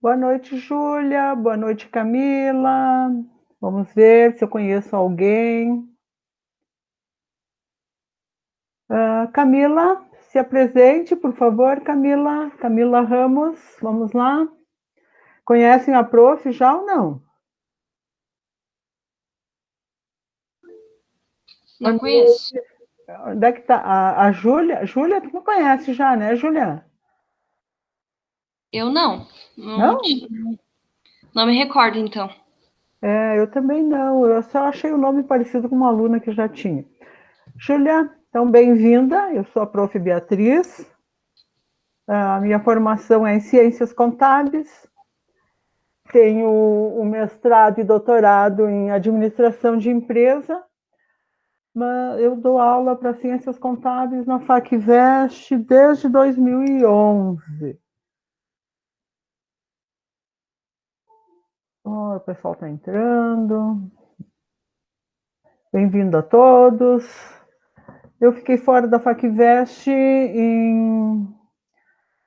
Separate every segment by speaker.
Speaker 1: Boa noite, Júlia. Boa noite, Camila. Vamos ver se eu conheço alguém. Camila, se apresente, por favor, Camila. Camila Ramos, vamos lá. Conhecem a prof já ou não? Boa
Speaker 2: Não
Speaker 1: noite.
Speaker 2: conheço.
Speaker 1: Onde é que está a Júlia? Júlia, tu não conhece já, né, Júlia?
Speaker 2: Eu não. Não,
Speaker 1: Não?
Speaker 2: não me recordo, então.
Speaker 1: Eu também não. Eu só achei o nome parecido com uma aluna que já tinha. Júlia, então bem-vinda. Eu sou a prof. Beatriz. A minha formação é em Ciências Contábeis, tenho o mestrado e doutorado em Administração de Empresa, mas eu dou aula para Ciências Contábeis na FACVest desde 2011. O pessoal está entrando. Bem-vindo a todos. Eu fiquei fora da FACVest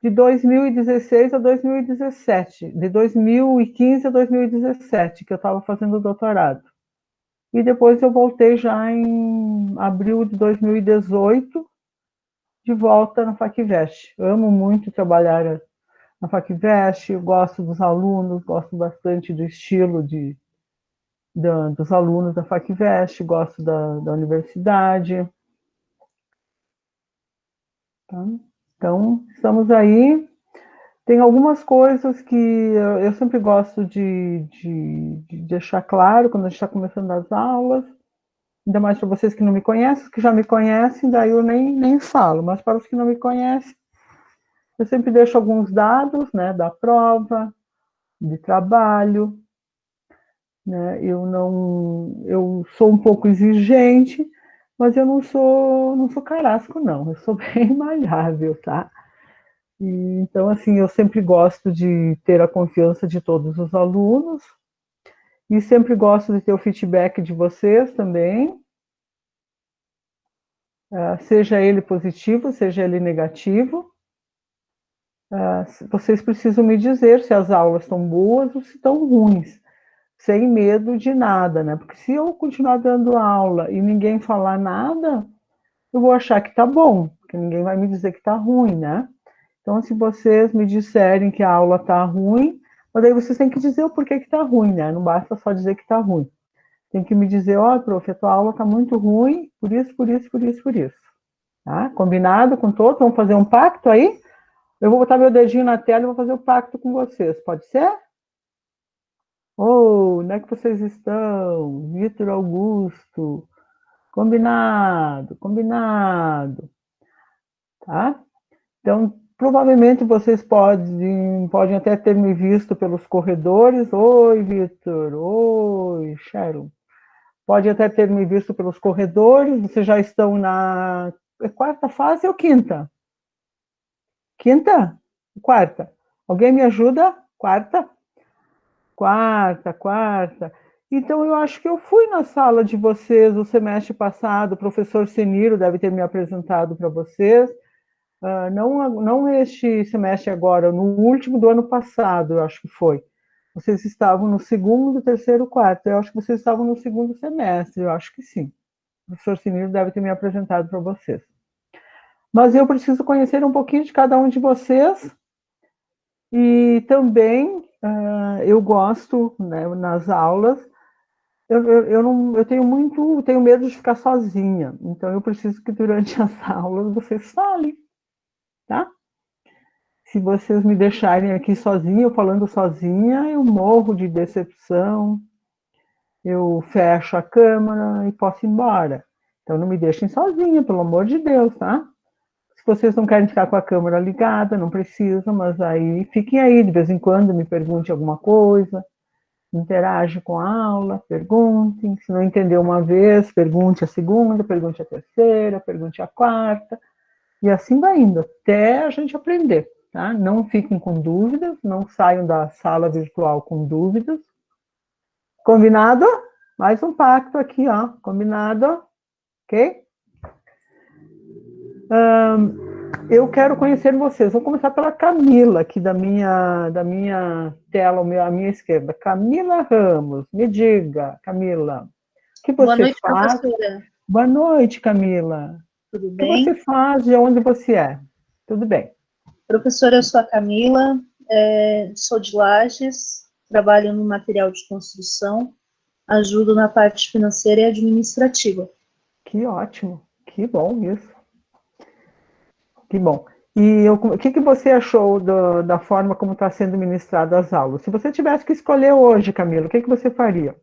Speaker 1: de 2016 a 2017, de 2015 a 2017, que eu estava fazendo doutorado. E depois eu voltei já em abril de 2018, de volta na FACVest. Amo muito trabalhar na FACVest, gosto dos alunos, gosto bastante do estilo dos alunos da FACVest, gosto da universidade. Tá? Então, estamos aí. Tem algumas coisas que eu sempre gosto de deixar claro quando a gente está começando as aulas, ainda mais para vocês que não me conhecem, os que já me conhecem, daí eu nem falo, mas para os que não me conhecem, eu sempre deixo alguns dados, né, da prova, de trabalho, né, eu sou um pouco exigente, mas eu não sou carrasco, não, eu sou bem malhável, tá? Então, assim, eu sempre gosto de ter a confiança de todos os alunos e sempre gosto de ter o feedback de vocês também, seja ele positivo, seja ele negativo. Vocês precisam me dizer se as aulas estão boas ou se estão ruins, sem medo de nada, né? Porque se eu continuar dando aula e ninguém falar nada, eu vou achar que está bom, porque ninguém vai me dizer que está ruim, né? Então, se vocês me disserem que a aula está ruim, mas aí vocês têm que dizer o porquê que está ruim, né? Não basta só dizer que está ruim. Tem que me dizer, ó, prof, a tua aula está muito ruim, por isso, por isso, por isso, por isso. Tá? Combinado com todos? Vamos fazer um pacto aí? Eu vou botar meu dedinho na tela e vou fazer o pacto com vocês. Pode ser? Onde é que vocês estão? Vitor Augusto. Combinado, combinado. Tá? Então, provavelmente vocês podem até ter me visto pelos corredores. Oi, Vitor. Oi, Sharon. Pode até ter me visto pelos corredores. Vocês já estão na quarta fase ou quinta? Quinta? Quarta. Alguém me ajuda? Quarta? Quarta, quarta. Então, eu acho que eu fui na sala de vocês o semestre passado, o professor Seniro deve ter me apresentado para vocês. Não este semestre agora, no último do ano passado, eu acho que foi. Vocês estavam no segundo, terceiro, quarto. Eu acho que vocês estavam no segundo semestre, eu acho que sim. O professor Seniro deve ter me apresentado para vocês. Mas eu preciso conhecer um pouquinho de cada um de vocês. E também eu gosto, né, nas aulas, não, tenho medo de ficar sozinha. Então eu preciso que durante as aulas vocês falem, tá? Se vocês me deixarem aqui sozinha, eu falando sozinha, eu morro de decepção, eu fecho a câmera e posso ir embora. Então não me deixem sozinha, pelo amor de Deus, tá? Se vocês não querem ficar com a câmera ligada, não precisam, mas aí fiquem aí, de vez em quando me pergunte alguma coisa, interage com a aula, perguntem. Se não entendeu uma vez, pergunte a segunda, pergunte a terceira, pergunte a quarta, e assim vai indo, até a gente aprender. Tá? Não fiquem com dúvidas, não saiam da sala virtual com dúvidas. Combinado? Mais um pacto aqui, ó. Combinado? Ok? Eu quero conhecer vocês. Vou começar pela Camila, aqui da minha tela, à minha esquerda. Camila Ramos, me diga, Camila, o que
Speaker 3: Boa
Speaker 1: você
Speaker 3: noite,
Speaker 1: faz?
Speaker 3: professora.
Speaker 1: Boa noite, Camila.
Speaker 3: Tudo
Speaker 1: O que você
Speaker 3: bem?
Speaker 1: faz? De onde você é? Tudo bem.
Speaker 3: Professora, eu sou a Camila, sou de Lages, trabalho no material de construção, ajudo na parte financeira e administrativa.
Speaker 1: Que ótimo, que bom isso. Que bom. E o que você achou da forma como está sendo ministrada as aulas? Se você tivesse que escolher hoje, Camila, o que você faria?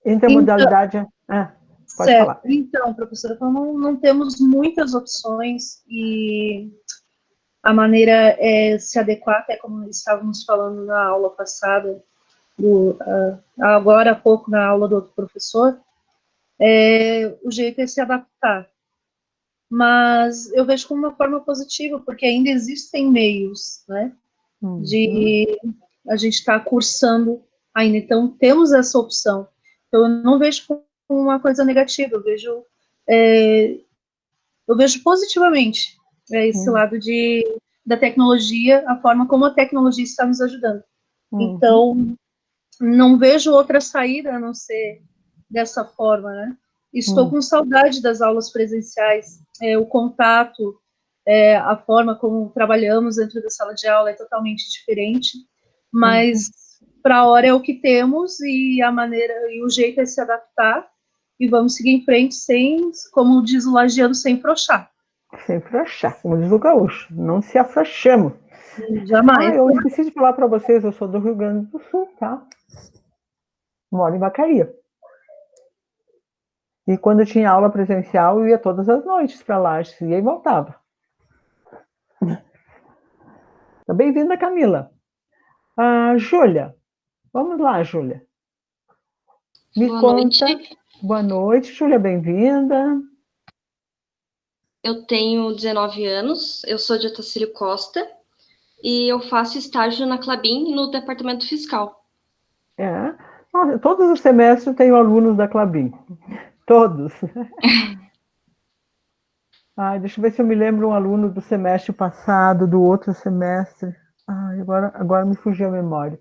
Speaker 1: Entre a
Speaker 3: Então,
Speaker 1: modalidade. Ah, pode
Speaker 3: certo.
Speaker 1: falar.
Speaker 3: Então, professora, então não temos muitas opções e a maneira é se adequar, até como estávamos falando na aula passada, agora há pouco na aula do outro professor, o jeito é se adaptar. Mas eu vejo como uma forma positiva, porque ainda existem meios, né,
Speaker 1: Uhum,
Speaker 3: de a gente estar cursando ainda, então temos essa opção. Então, eu não vejo como uma coisa negativa, eu vejo positivamente esse
Speaker 1: uhum,
Speaker 3: lado da tecnologia, a forma como a tecnologia está nos ajudando.
Speaker 1: uhum,
Speaker 3: Então, não vejo outra saída a não ser dessa forma, né? Estou
Speaker 1: uhum,
Speaker 3: com saudade das aulas presenciais, o contato, a forma como trabalhamos dentro da sala de aula é totalmente diferente,
Speaker 1: uhum.
Speaker 3: mas para a hora é o que temos e a maneira e o jeito é se adaptar e vamos seguir em frente sem, como diz o lagiano, sem frouxar.
Speaker 1: Sem afrouxar, como diz o gaúcho, não se afrouxamos. Ah,
Speaker 3: Jamais.
Speaker 1: eu esqueci de falar para vocês, eu sou do Rio Grande do Sul, tá? Moro em Vacaria. E quando tinha aula presencial, eu ia todas as noites para lá, ia e voltava. Bem-vinda, Camila. Júlia, vamos lá, Júlia. Me
Speaker 2: Boa noite.
Speaker 1: conta. Boa noite, Júlia, bem-vinda.
Speaker 2: Eu tenho 19 anos, eu sou de Otacílio Costa e eu faço estágio na Klabin no departamento fiscal.
Speaker 1: É. Nossa, todos os semestres eu tenho alunos da Clabin. Todos. Deixa eu ver se eu me lembro um aluno do semestre passado, do outro semestre. Agora me fugiu a memória.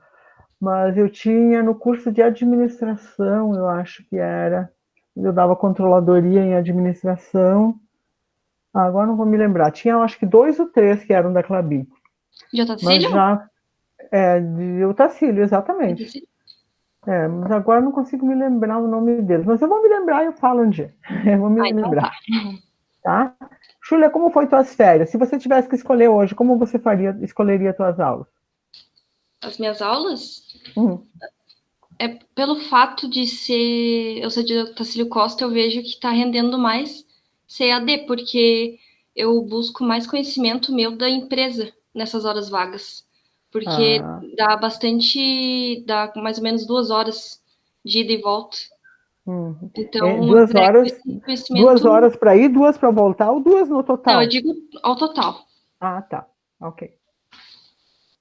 Speaker 1: Mas eu tinha no curso de administração, eu acho que era. Eu dava controladoria em administração. Agora não vou me lembrar. Tinha, acho que 2 ou 3 que eram da Clabin.
Speaker 2: De
Speaker 1: Mas
Speaker 2: Otacílio?
Speaker 1: já de Otacílio, exatamente. Mas agora não consigo me lembrar o nome deles. Mas eu vou me lembrar e eu falo um dia. Eu vou me
Speaker 2: Então tá.
Speaker 1: lembrar. Tá? Júlia, como foi tuas férias? Se você tivesse que escolher hoje, como você escolheria tuas aulas?
Speaker 2: As minhas aulas
Speaker 1: Hum,
Speaker 2: é pelo fato de eu ser de Otacílio Costa, eu vejo que está rendendo mais CAD, porque eu busco mais conhecimento meu da empresa nessas horas vagas. Porque
Speaker 1: ah,
Speaker 2: dá mais ou menos 2 horas de ida e volta. Então, eu
Speaker 1: duas
Speaker 2: pego
Speaker 1: horas,
Speaker 2: esse
Speaker 1: duas
Speaker 2: conhecimento.
Speaker 1: horas para ir, 2 para voltar ou 2 no
Speaker 2: Não, eu
Speaker 1: total?
Speaker 2: digo ao total.
Speaker 1: Tá. Ok.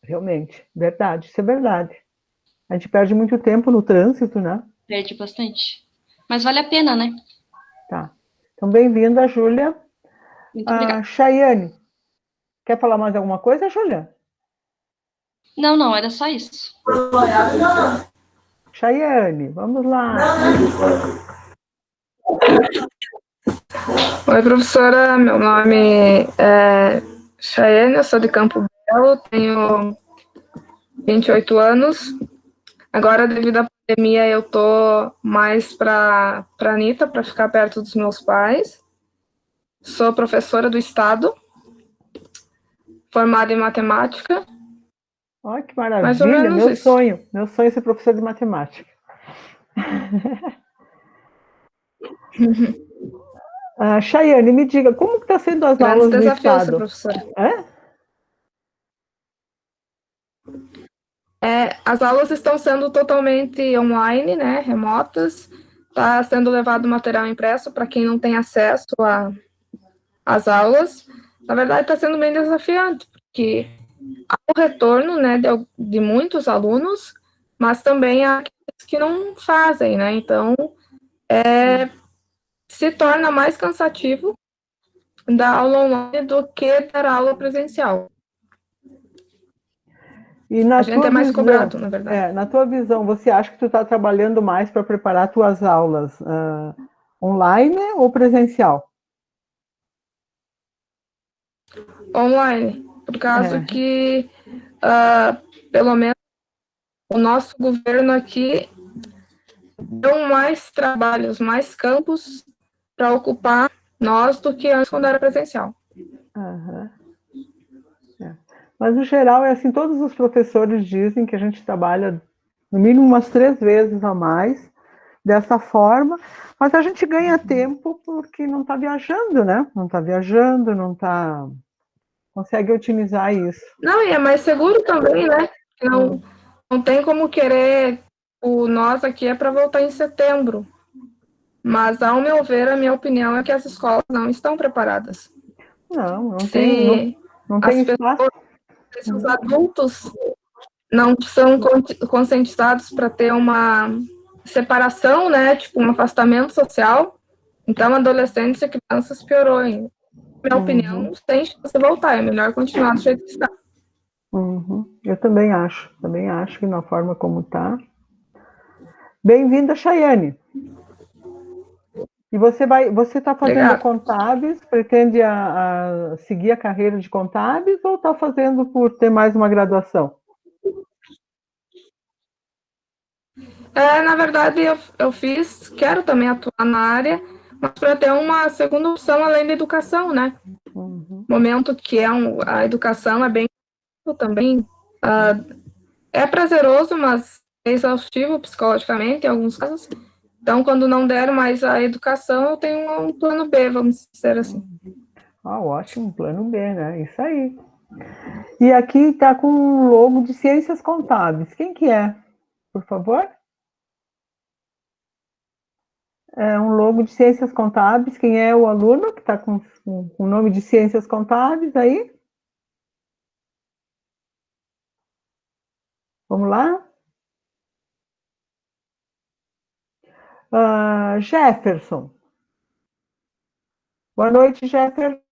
Speaker 1: Realmente, verdade, isso é verdade. A gente perde muito tempo no trânsito, né?
Speaker 2: Perde bastante. Mas vale a pena, né?
Speaker 1: Tá. Então, bem-vinda, Júlia.
Speaker 2: Muito obrigada.
Speaker 1: Chayane, quer falar mais alguma coisa, Júlia?
Speaker 2: Não, não, era só isso.
Speaker 1: Chayane, vamos lá.
Speaker 4: Oi, professora. Meu nome é Chayane, eu sou de Campo Belo, tenho 28 anos. Agora, devido à pandemia, eu tô mais para Anitta, para ficar perto dos meus pais. Sou professora do Estado, formada em matemática,
Speaker 1: Olha que
Speaker 4: mais ou
Speaker 1: maravilha,
Speaker 4: menos
Speaker 1: meu
Speaker 4: isso.
Speaker 1: sonho. Meu sonho é ser professor de matemática. Chayane, me diga, como que está sendo as
Speaker 4: Grandes
Speaker 1: aulas no
Speaker 4: desafios,
Speaker 1: Estado?
Speaker 4: professora.
Speaker 1: Hã?
Speaker 4: As aulas estão sendo totalmente online, né, remotas. Está sendo levado material impresso para quem não tem acesso às aulas. Na verdade, está sendo bem desafiante, porque há o retorno, né, de muitos alunos, mas também há aqueles que não fazem, né? Então, se torna mais cansativo dar aula online do que dar aula presencial.
Speaker 1: E na
Speaker 4: A gente
Speaker 1: tua
Speaker 4: é mais
Speaker 1: visão,
Speaker 4: cobrado, na verdade.
Speaker 1: na tua visão, você acha que tu está trabalhando mais para preparar tuas aulas online ou presencial?
Speaker 4: Online, por causa
Speaker 1: É.
Speaker 4: que, pelo menos, o nosso governo aqui deu mais trabalhos, mais campos para ocupar nós do que antes quando era presencial.
Speaker 1: Uhum. É. Mas, no geral, é assim, todos os professores dizem que a gente trabalha no mínimo umas 3 vezes a mais dessa forma, mas a gente ganha tempo porque não está viajando, né? Não está viajando, não está... consegue otimizar isso.
Speaker 4: Não, e é mais seguro também, né? Não tem como querer... Nós aqui é para voltar em setembro. Mas, ao meu ver, a minha opinião é que as escolas não estão preparadas.
Speaker 1: Não tem,
Speaker 4: Se
Speaker 1: não
Speaker 4: as
Speaker 1: tem espaço.
Speaker 4: pessoas, se os adultos não são conscientizados para ter uma separação, né, tipo um afastamento social, então adolescentes e crianças piorou. Em minha opinião, tem chance de voltar, é melhor continuar do jeito que está.
Speaker 1: Eu também acho que na forma como está. Bem-vinda, Chayane. E você está fazendo
Speaker 4: Obrigada.
Speaker 1: contábeis, pretende seguir a carreira de contábeis ou está fazendo por ter mais uma graduação?
Speaker 4: Na verdade, eu quero também atuar na área, mas para ter uma segunda opção além da educação, né? Momento que a educação é bem também, é prazeroso, mas é exaustivo psicologicamente em alguns casos. Então, quando não der mais a educação, eu tenho um plano B, vamos dizer assim.
Speaker 1: Ótimo, plano B, né? Isso aí. E aqui está com um logo de Ciências Contábeis. Quem que é, por favor? É um logo de Ciências Contábeis. Quem é o aluno que está com o nome de Ciências Contábeis aí? Vamos lá? Jefferson. Boa noite, Jefferson.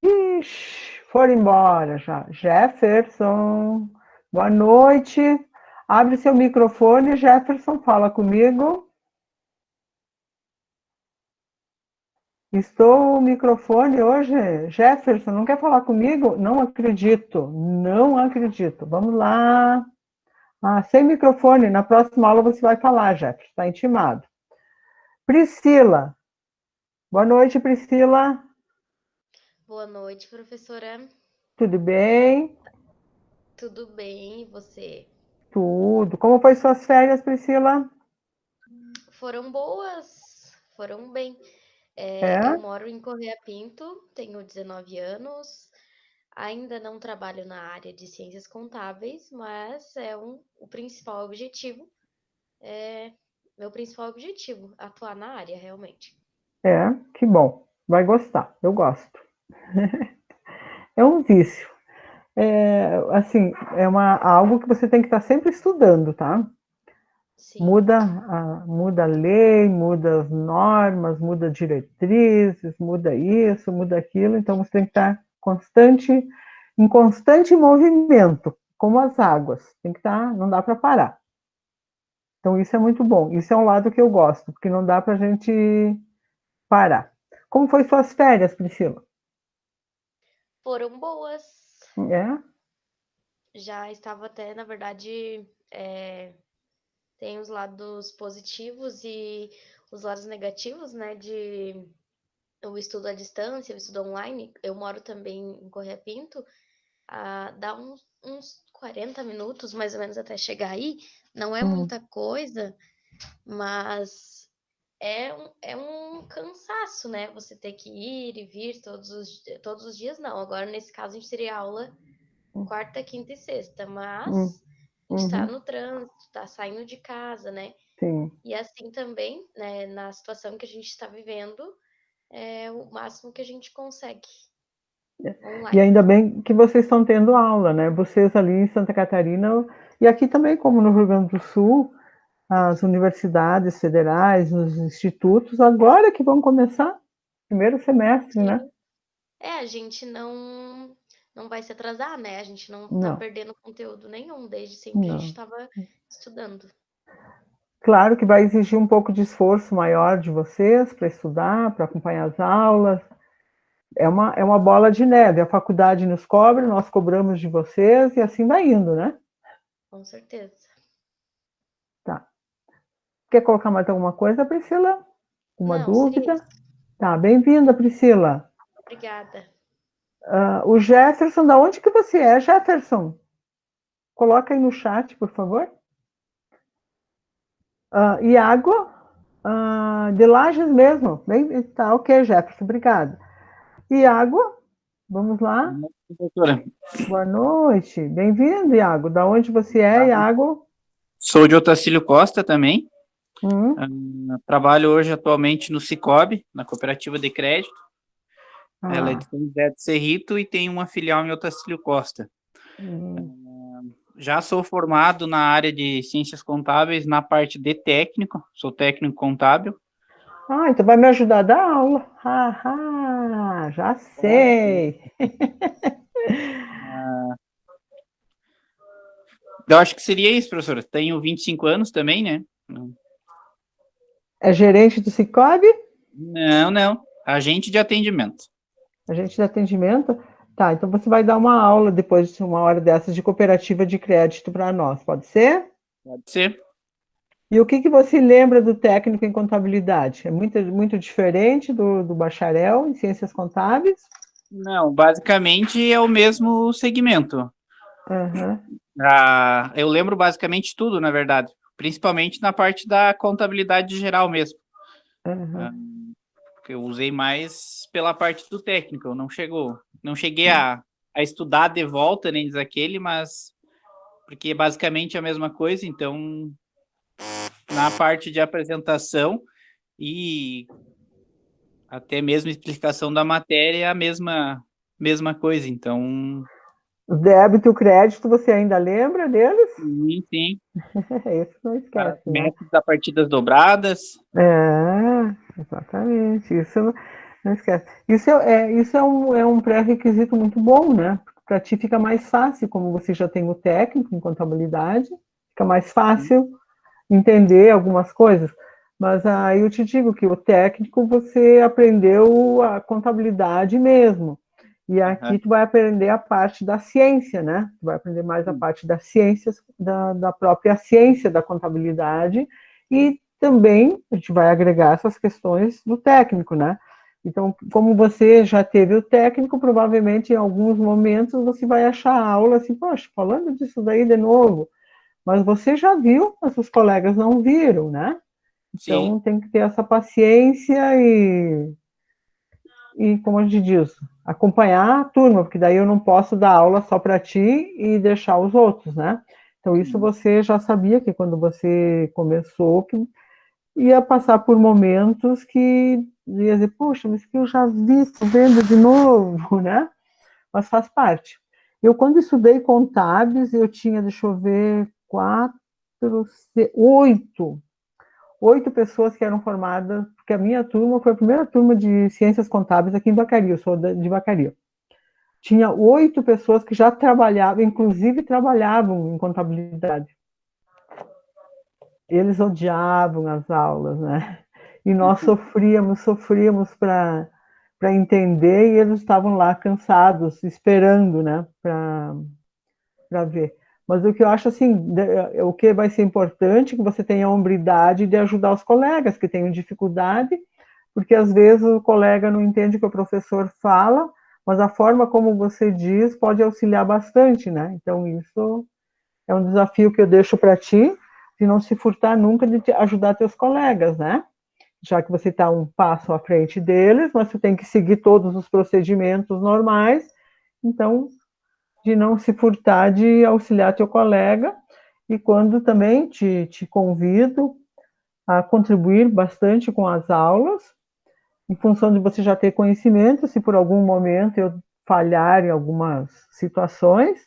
Speaker 1: Ixi, foram embora já. Jefferson, boa noite. Abre seu microfone, Jefferson, fala comigo. Estou o microfone hoje. Jefferson, não quer falar comigo? Não acredito, não acredito. Vamos lá. Sem microfone, na próxima aula você vai falar, Jefferson, está intimado. Priscila. Boa noite, Priscila.
Speaker 5: Boa noite, professora.
Speaker 1: Tudo bem?
Speaker 5: Tudo bem, e você?
Speaker 1: Tudo. Como foi suas férias, Priscila?
Speaker 5: Foram boas, foram bem.
Speaker 1: É?
Speaker 5: Eu moro em Correia Pinto, tenho 19 anos, ainda não trabalho na área de ciências contábeis, mas o principal objetivo, meu principal objetivo, atuar na área, realmente.
Speaker 1: Que bom. Vai gostar. Eu gosto. É um vício. Assim, algo que você tem que estar sempre estudando, tá?
Speaker 5: Sim,
Speaker 1: Muda a lei, muda as normas, muda diretrizes, muda isso, muda aquilo. Então você tem que estar em constante movimento, como as águas. Tem que estar, não dá para parar. Então isso é muito bom. Isso é um lado que eu gosto, porque não dá para a gente parar. Como foi suas férias, Priscila?
Speaker 5: foram boas.
Speaker 1: É?
Speaker 5: Já estava até, na verdade, tem os lados positivos e os lados negativos, né, de o estudo à distância, o estudo online. Eu moro também em Correia Pinto, dá uns 40 minutos, mais ou menos, até chegar aí. Não é muita coisa, mas é um cansaço, né? Você ter que ir e vir todos os dias, não. Agora, nesse caso, a gente teria aula quarta, quinta e sexta, mas a gente está no trânsito, está saindo de casa, né?
Speaker 1: Sim.
Speaker 5: E assim também, né, na situação que a gente está vivendo, é o máximo que a gente consegue
Speaker 1: E
Speaker 5: online.
Speaker 1: ainda bem que vocês estão tendo aula, né? Vocês ali em Santa Catarina e aqui também, como no Rio Grande do Sul, as universidades federais, os institutos, agora que vão começar, primeiro semestre, né?
Speaker 5: Sim. A gente não vai se atrasar, né? A gente não tá
Speaker 1: Não,
Speaker 5: perdendo conteúdo nenhum, desde sempre a gente
Speaker 1: não.
Speaker 5: estava estudando.
Speaker 1: Claro que vai exigir um pouco de esforço maior de vocês para estudar, para acompanhar as aulas. É uma bola de neve. A faculdade nos cobra, nós cobramos de vocês e assim vai indo, né?
Speaker 5: Com certeza.
Speaker 1: Tá. Quer colocar mais alguma coisa, Priscila? Uma
Speaker 5: Não, seria
Speaker 1: dúvida?
Speaker 5: isso.
Speaker 1: Tá, bem-vinda, Priscila.
Speaker 5: Obrigada.
Speaker 1: O Jefferson, da onde que você é, Jefferson? Coloca aí no chat, por favor. Iago, de Lages mesmo. Bem, tá, ok, Jefferson, obrigada. Iago, vamos lá.
Speaker 6: Doutora,
Speaker 1: Boa noite. Bem-vindo, Iago. Da onde você é, Iago?
Speaker 6: sou de Otacílio Costa também.
Speaker 1: Hum,
Speaker 6: Trabalho hoje atualmente no Cicobi, na Cooperativa de Crédito. Ela é de
Speaker 1: ah,
Speaker 6: São José do Cerrito e tem uma filial em Otacílio Costa.
Speaker 1: hum.
Speaker 6: Já sou formado na área de ciências contábeis, na parte de técnico, sou técnico contábil.
Speaker 1: Então vai me ajudar a dar aula. Já sei.
Speaker 6: Eu acho que seria isso, professora. Tenho 25 anos também, né?
Speaker 1: É gerente do Cicobi?
Speaker 6: Não. Agente de atendimento.
Speaker 1: Agente de atendimento? Tá, então você vai dar uma aula depois de uma hora dessas de cooperativa de crédito para nós, pode ser?
Speaker 6: Pode ser?
Speaker 1: E o que você lembra do técnico em contabilidade? É muito diferente do bacharel em ciências contábeis?
Speaker 6: Não, basicamente é o mesmo segmento.
Speaker 1: Aham,
Speaker 6: Eu lembro basicamente tudo, na verdade. Principalmente na parte da contabilidade geral mesmo.
Speaker 1: aham.
Speaker 6: Que eu usei mais pela parte do técnico. Não cheguei a estudar de volta, nem daquele, mas porque é basicamente a mesma coisa, então na parte de apresentação e até mesmo explicação da matéria é a mesma coisa. Então,
Speaker 1: O débito e o crédito, você ainda lembra deles?
Speaker 6: sim,
Speaker 1: Esse não esquece, né?
Speaker 6: métodos da partidas dobradas.
Speaker 1: Exatamente. Isso não esquece. Isso é um pré-requisito muito bom, né? Para ti fica mais fácil, como você já tem o técnico em contabilidade, fica mais fácil entender algumas coisas. Mas aí eu te digo que o técnico você aprendeu a contabilidade mesmo. E aqui
Speaker 6: Uhum.
Speaker 1: tu vai aprender a parte da ciência, né? Tu vai aprender mais a parte das ciências, da própria ciência da contabilidade, e também a gente vai agregar essas questões do técnico, né? Então, como você já teve o técnico, provavelmente em alguns momentos você vai achar a aula assim, poxa, falando disso daí de novo, mas você já viu, mas os colegas não viram, né?
Speaker 6: Sim.
Speaker 1: Então tem que ter essa paciência como a gente diz, acompanhar a turma, porque daí eu não posso dar aula só para ti e deixar os outros, né? Então isso você já sabia que quando você começou, que ia passar por momentos que ia dizer, poxa, mas que eu já vi, estou vendo de novo, né? Mas faz parte. Eu, quando estudei contábeis, eu tinha, deixa eu ver, oito pessoas que eram formadas, porque a minha turma foi a primeira turma de ciências contábeis aqui em Vacaria, eu sou de Vacaria. Tinha 8 pessoas que já trabalhavam, inclusive trabalhavam em contabilidade. Eles odiavam as aulas, né? E nós sofríamos para entender, e eles estavam lá cansados, esperando, né, para ver. Mas o que eu acho assim, o que vai ser importante é que você tenha a hombridade de ajudar os colegas que tenham dificuldade, porque às vezes o colega não entende o que o professor fala, mas a forma como você diz pode auxiliar bastante, né? Então isso é um desafio que eu deixo para ti, de não se furtar nunca de ajudar teus colegas, né? Já que você está um passo à frente deles, mas você tem que seguir todos os procedimentos normais, então de não se furtar de auxiliar teu colega, e quando também te convido a contribuir bastante com as aulas, em função de você já ter conhecimento, se por algum momento eu falhar em algumas situações,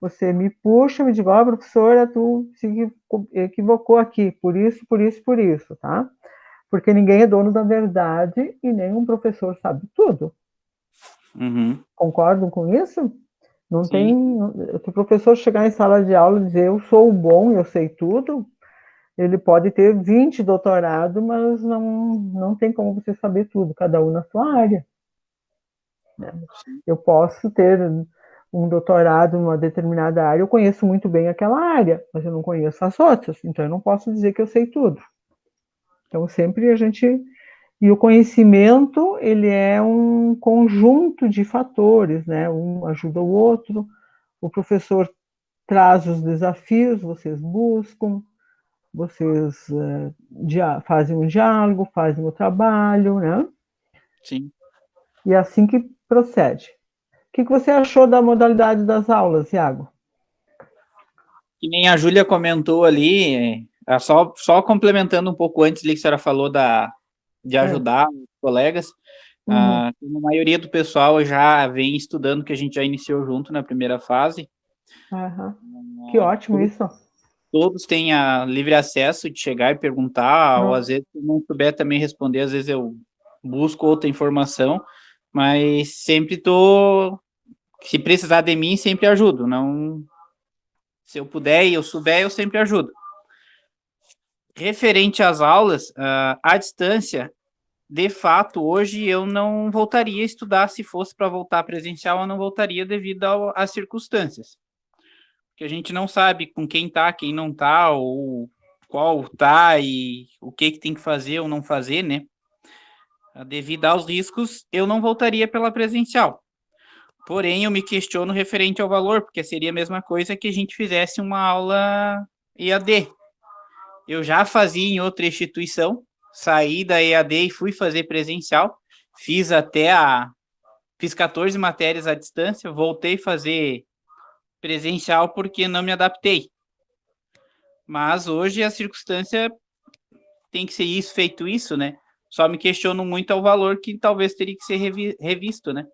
Speaker 1: Você me puxa, me diz, ó, professora, tu se equivocou aqui, por isso, por isso, por isso, tá? Porque ninguém é dono da verdade e nenhum professor sabe tudo.
Speaker 6: Uhum.
Speaker 1: Concordam com isso? Não
Speaker 6: Sim.
Speaker 1: tem. Se o professor chegar em sala de aula e dizer eu sou o bom, eu sei tudo, ele pode ter 20 doutorados, mas não tem como você saber tudo, cada um na sua área. Né? Eu posso ter um doutorado numa determinada área, eu conheço muito bem aquela área, mas eu não conheço as outras, então eu não posso dizer que eu sei tudo. Então sempre a gente... E o conhecimento, ele é um conjunto de fatores, né? Um ajuda o outro, o professor traz os desafios, vocês buscam, vocês fazem um diálogo, fazem o trabalho, né?
Speaker 6: Sim.
Speaker 1: E é assim que procede. O que você achou da modalidade das aulas, Iago?
Speaker 6: Que nem a Júlia comentou ali, só complementando um pouco antes ali que a senhora falou de ajudar os colegas, como a maioria do pessoal já vem estudando, que a gente já iniciou junto na primeira fase.
Speaker 1: Que ótimo isso.
Speaker 6: Todos têm livre acesso de chegar e perguntar, ou às vezes, se não souber também responder, às vezes eu busco outra informação, mas sempre se precisar de mim, sempre ajudo, não... Se eu puder e eu souber, eu sempre ajudo. Referente às aulas, à distância, de fato, hoje eu não voltaria a estudar. Se fosse para voltar presencial, eu não voltaria devido às circunstâncias. Porque a gente não sabe com quem tá, quem não tá, ou qual tá e o que tem que fazer ou não fazer, né? Devido aos riscos, eu não voltaria pela presencial. Porém, eu me questiono referente ao valor, porque seria a mesma coisa que a gente fizesse uma aula EAD. Eu já fazia em outra instituição, saí da EAD e fui fazer presencial, fiz 14 matérias à distância, voltei a fazer presencial porque não me adaptei. Mas hoje a circunstância tem que ser isso, feito isso, né? Só me questiono muito ao valor que talvez teria que ser revisto, né?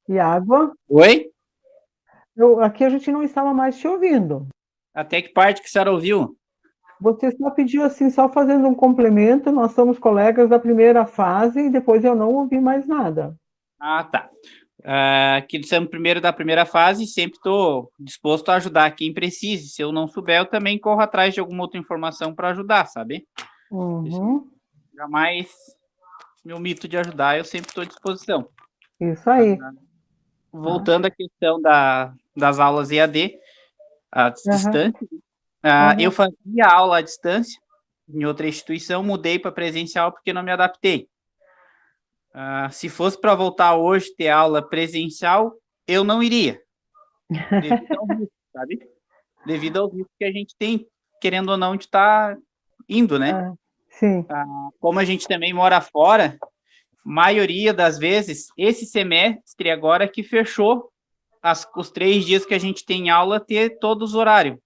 Speaker 1: Iago?
Speaker 6: Oi?
Speaker 1: Aqui a gente não estava mais te ouvindo.
Speaker 6: Até que parte que a senhora ouviu?
Speaker 1: Você só pediu assim, só fazendo um complemento, nós somos colegas da primeira fase e depois eu não ouvi mais nada.
Speaker 6: Ah, tá. Que somos primeiro da primeira fase, sempre estou disposto a ajudar quem precise. Se eu não souber, eu também corro atrás de alguma outra informação para ajudar, sabe? Jamais me omito de ajudar, eu sempre estou à disposição.
Speaker 1: Isso aí.
Speaker 6: Voltando à questão das aulas EAD, à distância, eu fazia aula à distância em outra instituição, mudei para presencial porque não me adaptei. Se fosse para voltar hoje ter aula presencial, eu não iria. Devido ao risco, sabe? Devido ao risco que a gente tem, querendo ou não, de estar indo, né?
Speaker 1: Sim.
Speaker 6: Como a gente também mora fora, maioria das vezes, esse semestre agora que fechou os 3 dias que a gente tem aula, ter todos os horários.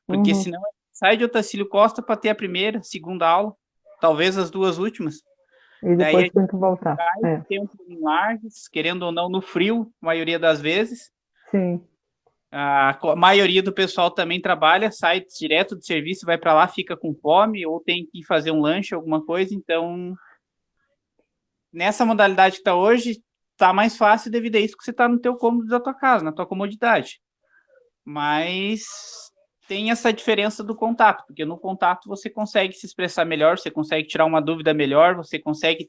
Speaker 6: Porque senão sai de Otacílio Costa para ter a primeira, segunda aula, talvez as 2 últimas.
Speaker 1: E depois tem que voltar.
Speaker 6: Tempo em Lages, querendo ou não, no frio, a maioria das vezes.
Speaker 1: Sim.
Speaker 6: A maioria do pessoal também trabalha, sai direto do serviço, vai para lá, fica com fome, ou tem que fazer um lanche, alguma coisa. Então, nessa modalidade que está hoje, está mais fácil devido a isso que você está no teu cômodo da tua casa, na tua comodidade. Mas tem essa diferença do contato, porque no contato você consegue se expressar melhor, você consegue tirar uma dúvida melhor, você consegue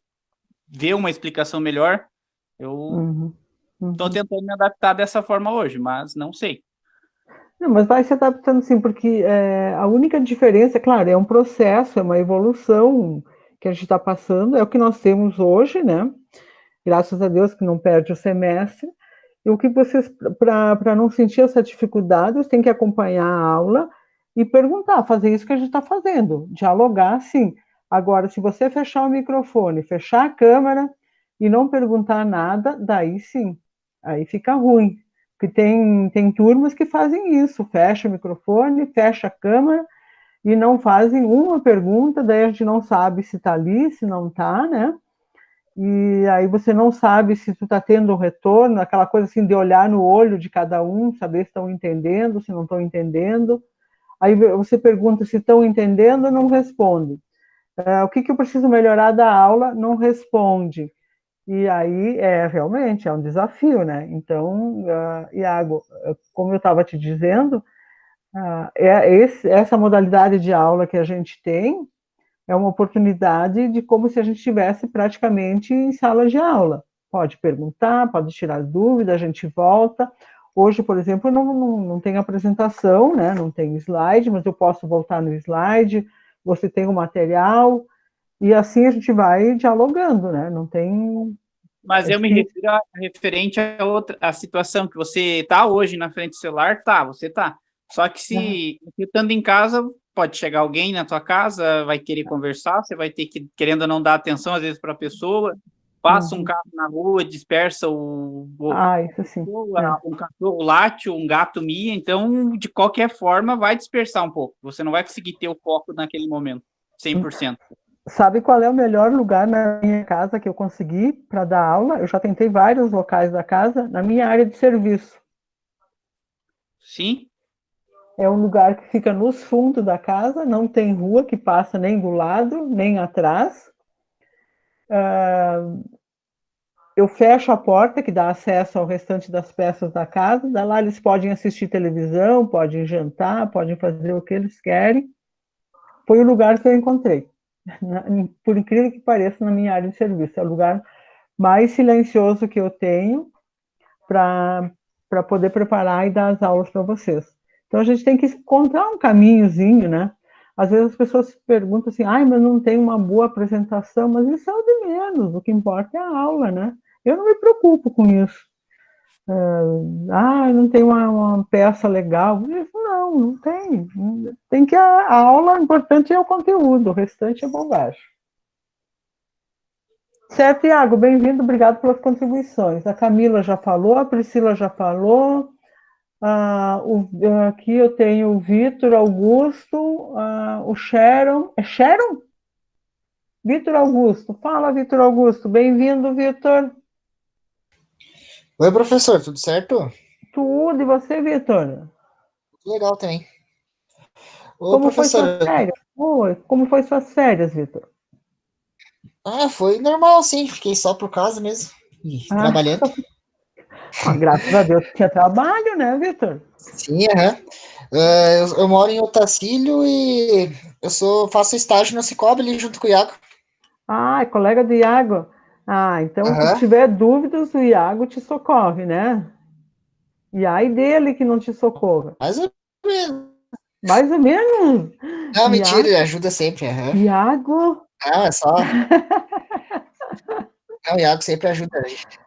Speaker 6: ver uma explicação melhor. Eu estou tentando me adaptar dessa forma hoje, mas não sei.
Speaker 1: Não, mas vai se adaptando sim, porque a única diferença, claro, é um processo, é uma evolução que a gente está passando, é o que nós temos hoje, né? Graças a Deus que não perde o semestre. E o que vocês, para não sentir essa dificuldade, vocês têm que acompanhar a aula e perguntar, fazer isso que a gente está fazendo, dialogar, sim. Agora, se você fechar o microfone, fechar a câmera e não perguntar nada, daí sim, aí fica ruim. Porque tem turmas que fazem isso, fecha o microfone, fecha a câmera e não fazem uma pergunta, daí a gente não sabe se está ali, se não está, né? E aí você não sabe se tu está tendo um retorno, aquela coisa assim de olhar no olho de cada um, saber se estão entendendo, se não estão entendendo. Aí você pergunta se estão entendendo, não responde. O que eu preciso melhorar da aula, não responde. E aí, realmente, é um desafio, né? Então, Iago, como eu estava te dizendo, essa modalidade de aula que a gente tem é uma oportunidade de como se a gente estivesse praticamente em sala de aula. Pode perguntar, pode tirar dúvida, a gente volta. Hoje, por exemplo, não tem apresentação, né? Não tem slide, mas eu posso voltar no slide, você tem o material, e assim a gente vai dialogando, né? Não tem...
Speaker 6: Mas eu me refiro referente a a situação que você está hoje na frente do celular, você está. Só que se estando em casa, pode chegar alguém na tua casa, vai querer conversar, você vai ter que, querendo ou não, dar atenção às vezes para a pessoa, passa um carro na rua, dispersa
Speaker 1: isso sim.
Speaker 6: um cachorro late, um gato mia, então, de qualquer forma, vai dispersar um pouco. Você não vai conseguir ter o foco naquele momento, 100%.
Speaker 1: Sabe qual é o melhor lugar na minha casa que eu consegui para dar aula? Eu já tentei vários locais da casa, na minha área de serviço.
Speaker 6: Sim?
Speaker 1: É um lugar que fica nos fundos da casa, não tem rua que passa nem do lado, nem atrás. Eu fecho a porta, que dá acesso ao restante das peças da casa. Da lá eles podem assistir televisão, podem jantar, podem fazer o que eles querem. Foi o lugar que eu encontrei. Por incrível que pareça, na minha área de serviço. É o lugar mais silencioso que eu tenho para poder preparar e dar as aulas para vocês. Então, a gente tem que encontrar um caminhozinho, né? Às vezes as pessoas perguntam assim, mas não tem uma boa apresentação, mas isso é o de menos, o que importa é a aula, né? Eu não me preocupo com isso. Não tem uma peça legal. Não tem. Tem que a aula, o importante é o conteúdo, o restante é bobagem. Certo, Iago, bem-vindo, obrigado pelas contribuições. A Camila já falou, a Priscila já falou, aqui eu tenho o Vitor Augusto, o Sharon. É Sharon? Vitor Augusto. Fala, Vitor Augusto. Bem-vindo, Vitor.
Speaker 7: Oi, professor, tudo certo?
Speaker 1: Tudo, e você, Vitor?
Speaker 7: Legal também. Ô,
Speaker 1: Como foi
Speaker 7: professor.
Speaker 1: suas férias? Oi, como foi suas férias, Vitor?
Speaker 7: Foi normal, sim. Fiquei só por casa mesmo, trabalhando.
Speaker 1: Graças a Deus tinha trabalho, né, Vitor?
Speaker 7: Sim, aham. Eu moro em Otacílio e faço estágio no Cicobi ali junto com o Iago.
Speaker 1: É colega do Iago. Então, se tiver dúvidas, o Iago te socorre, né? E aí dele que não te socorra.
Speaker 7: Mais ou menos.
Speaker 1: Mais ou menos?
Speaker 7: Não, mentira, ele ajuda sempre.
Speaker 1: Iago?
Speaker 7: Não, é só... Não, o Iago sempre ajuda a gente.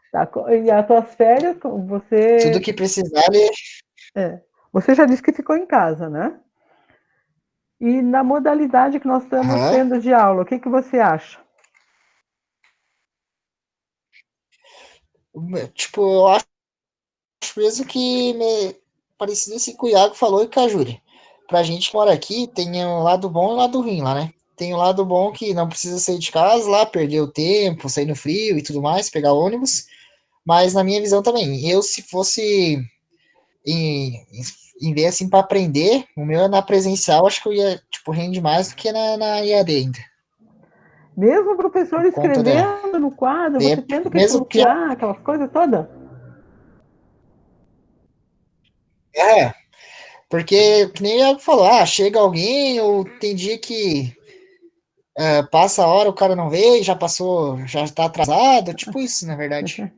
Speaker 1: E as tuas férias, você...
Speaker 7: Tudo que precisar, ele...
Speaker 1: Você já disse que ficou em casa, né? E na modalidade que nós estamos tendo de aula, o que você acha?
Speaker 7: Tipo, eu acho mesmo que parecido assim com o Iago falou e com a Júlia. Pra gente que mora aqui, tem um lado bom e um lado ruim lá, né? Tem o lado bom que não precisa sair de casa lá, perder o tempo, sair no frio e tudo mais, pegar ônibus. Mas na minha visão também, se fosse em ver assim para aprender, o meu é na presencial, acho que eu ia, tipo, rende mais do que na EAD ainda.
Speaker 1: Mesmo o professor escrevendo no quadro, você tendo que copiar aquelas coisas todas?
Speaker 7: Porque, que nem o Iago falou, chega alguém, ou tem dia que passa a hora, o cara não veio, já passou, já está atrasado, tipo isso, na verdade.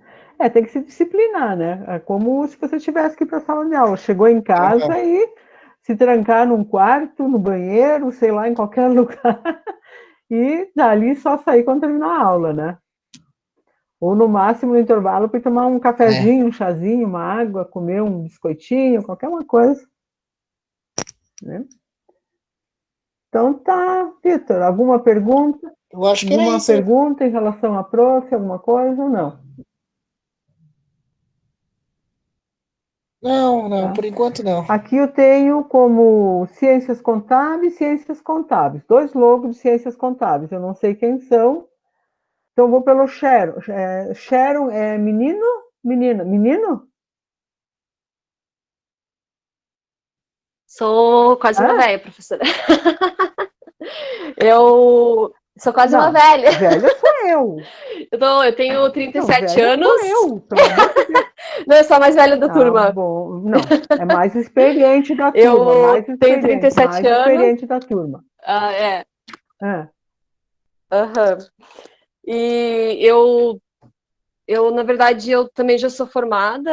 Speaker 1: Tem que se disciplinar, né? É como se você tivesse que ir para a sala de aula. Chegou em casa e se trancar num quarto, no banheiro, sei lá, em qualquer lugar, e dali só sair quando terminar a aula, né? Ou no máximo no intervalo para tomar um cafezinho, um chazinho, uma água, comer um biscoitinho, qualquer uma coisa. Né? Então tá, Vitor, alguma pergunta?
Speaker 7: Eu acho que era
Speaker 1: Alguma
Speaker 7: isso.
Speaker 1: pergunta em relação à prof, alguma coisa ou não?
Speaker 7: Não,
Speaker 1: Tá.
Speaker 7: por enquanto não.
Speaker 1: Aqui eu tenho como ciências contábeis, 2 logos de ciências contábeis, eu não sei quem são, então eu vou pelo Sharon. Sharon é menino? Menina? Menino?
Speaker 8: Sou quase uma
Speaker 1: Ah?
Speaker 8: velha, professora. Eu sou quase uma
Speaker 1: Não,
Speaker 8: velha.
Speaker 1: velha sou eu.
Speaker 8: Eu tenho
Speaker 1: Não,
Speaker 8: 37
Speaker 1: velha
Speaker 8: anos.
Speaker 1: sou eu, pelo amor de Deus.
Speaker 8: Não, eu sou a mais velha da
Speaker 1: Ah,
Speaker 8: turma.
Speaker 1: bom, não, é mais experiente da turma,
Speaker 8: Eu tenho 37 anos.
Speaker 1: experiente da turma.
Speaker 8: Ah, é.
Speaker 1: Ah,
Speaker 8: Aham. E na verdade, eu também já sou formada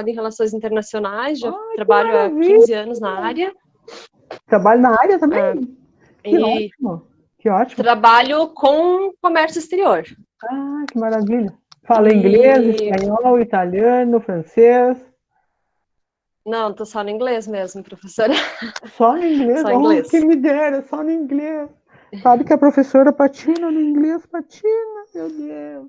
Speaker 8: em Relações Internacionais, já
Speaker 1: ai, que
Speaker 8: trabalho há
Speaker 1: maravilha!
Speaker 8: 15 anos na área.
Speaker 1: Trabalho na área também?
Speaker 8: É.
Speaker 1: Que
Speaker 8: E
Speaker 1: ótimo, que ótimo.
Speaker 8: trabalho com comércio exterior.
Speaker 1: Ah, que maravilha. Fala inglês,
Speaker 8: E
Speaker 1: espanhol, italiano, francês.
Speaker 8: não, tô só no inglês mesmo, professora.
Speaker 1: Só no inglês?
Speaker 8: Só
Speaker 1: Oh,
Speaker 8: inglês.
Speaker 1: quem me dera, só no inglês. Sabe que a professora patina no inglês, patina, meu Deus.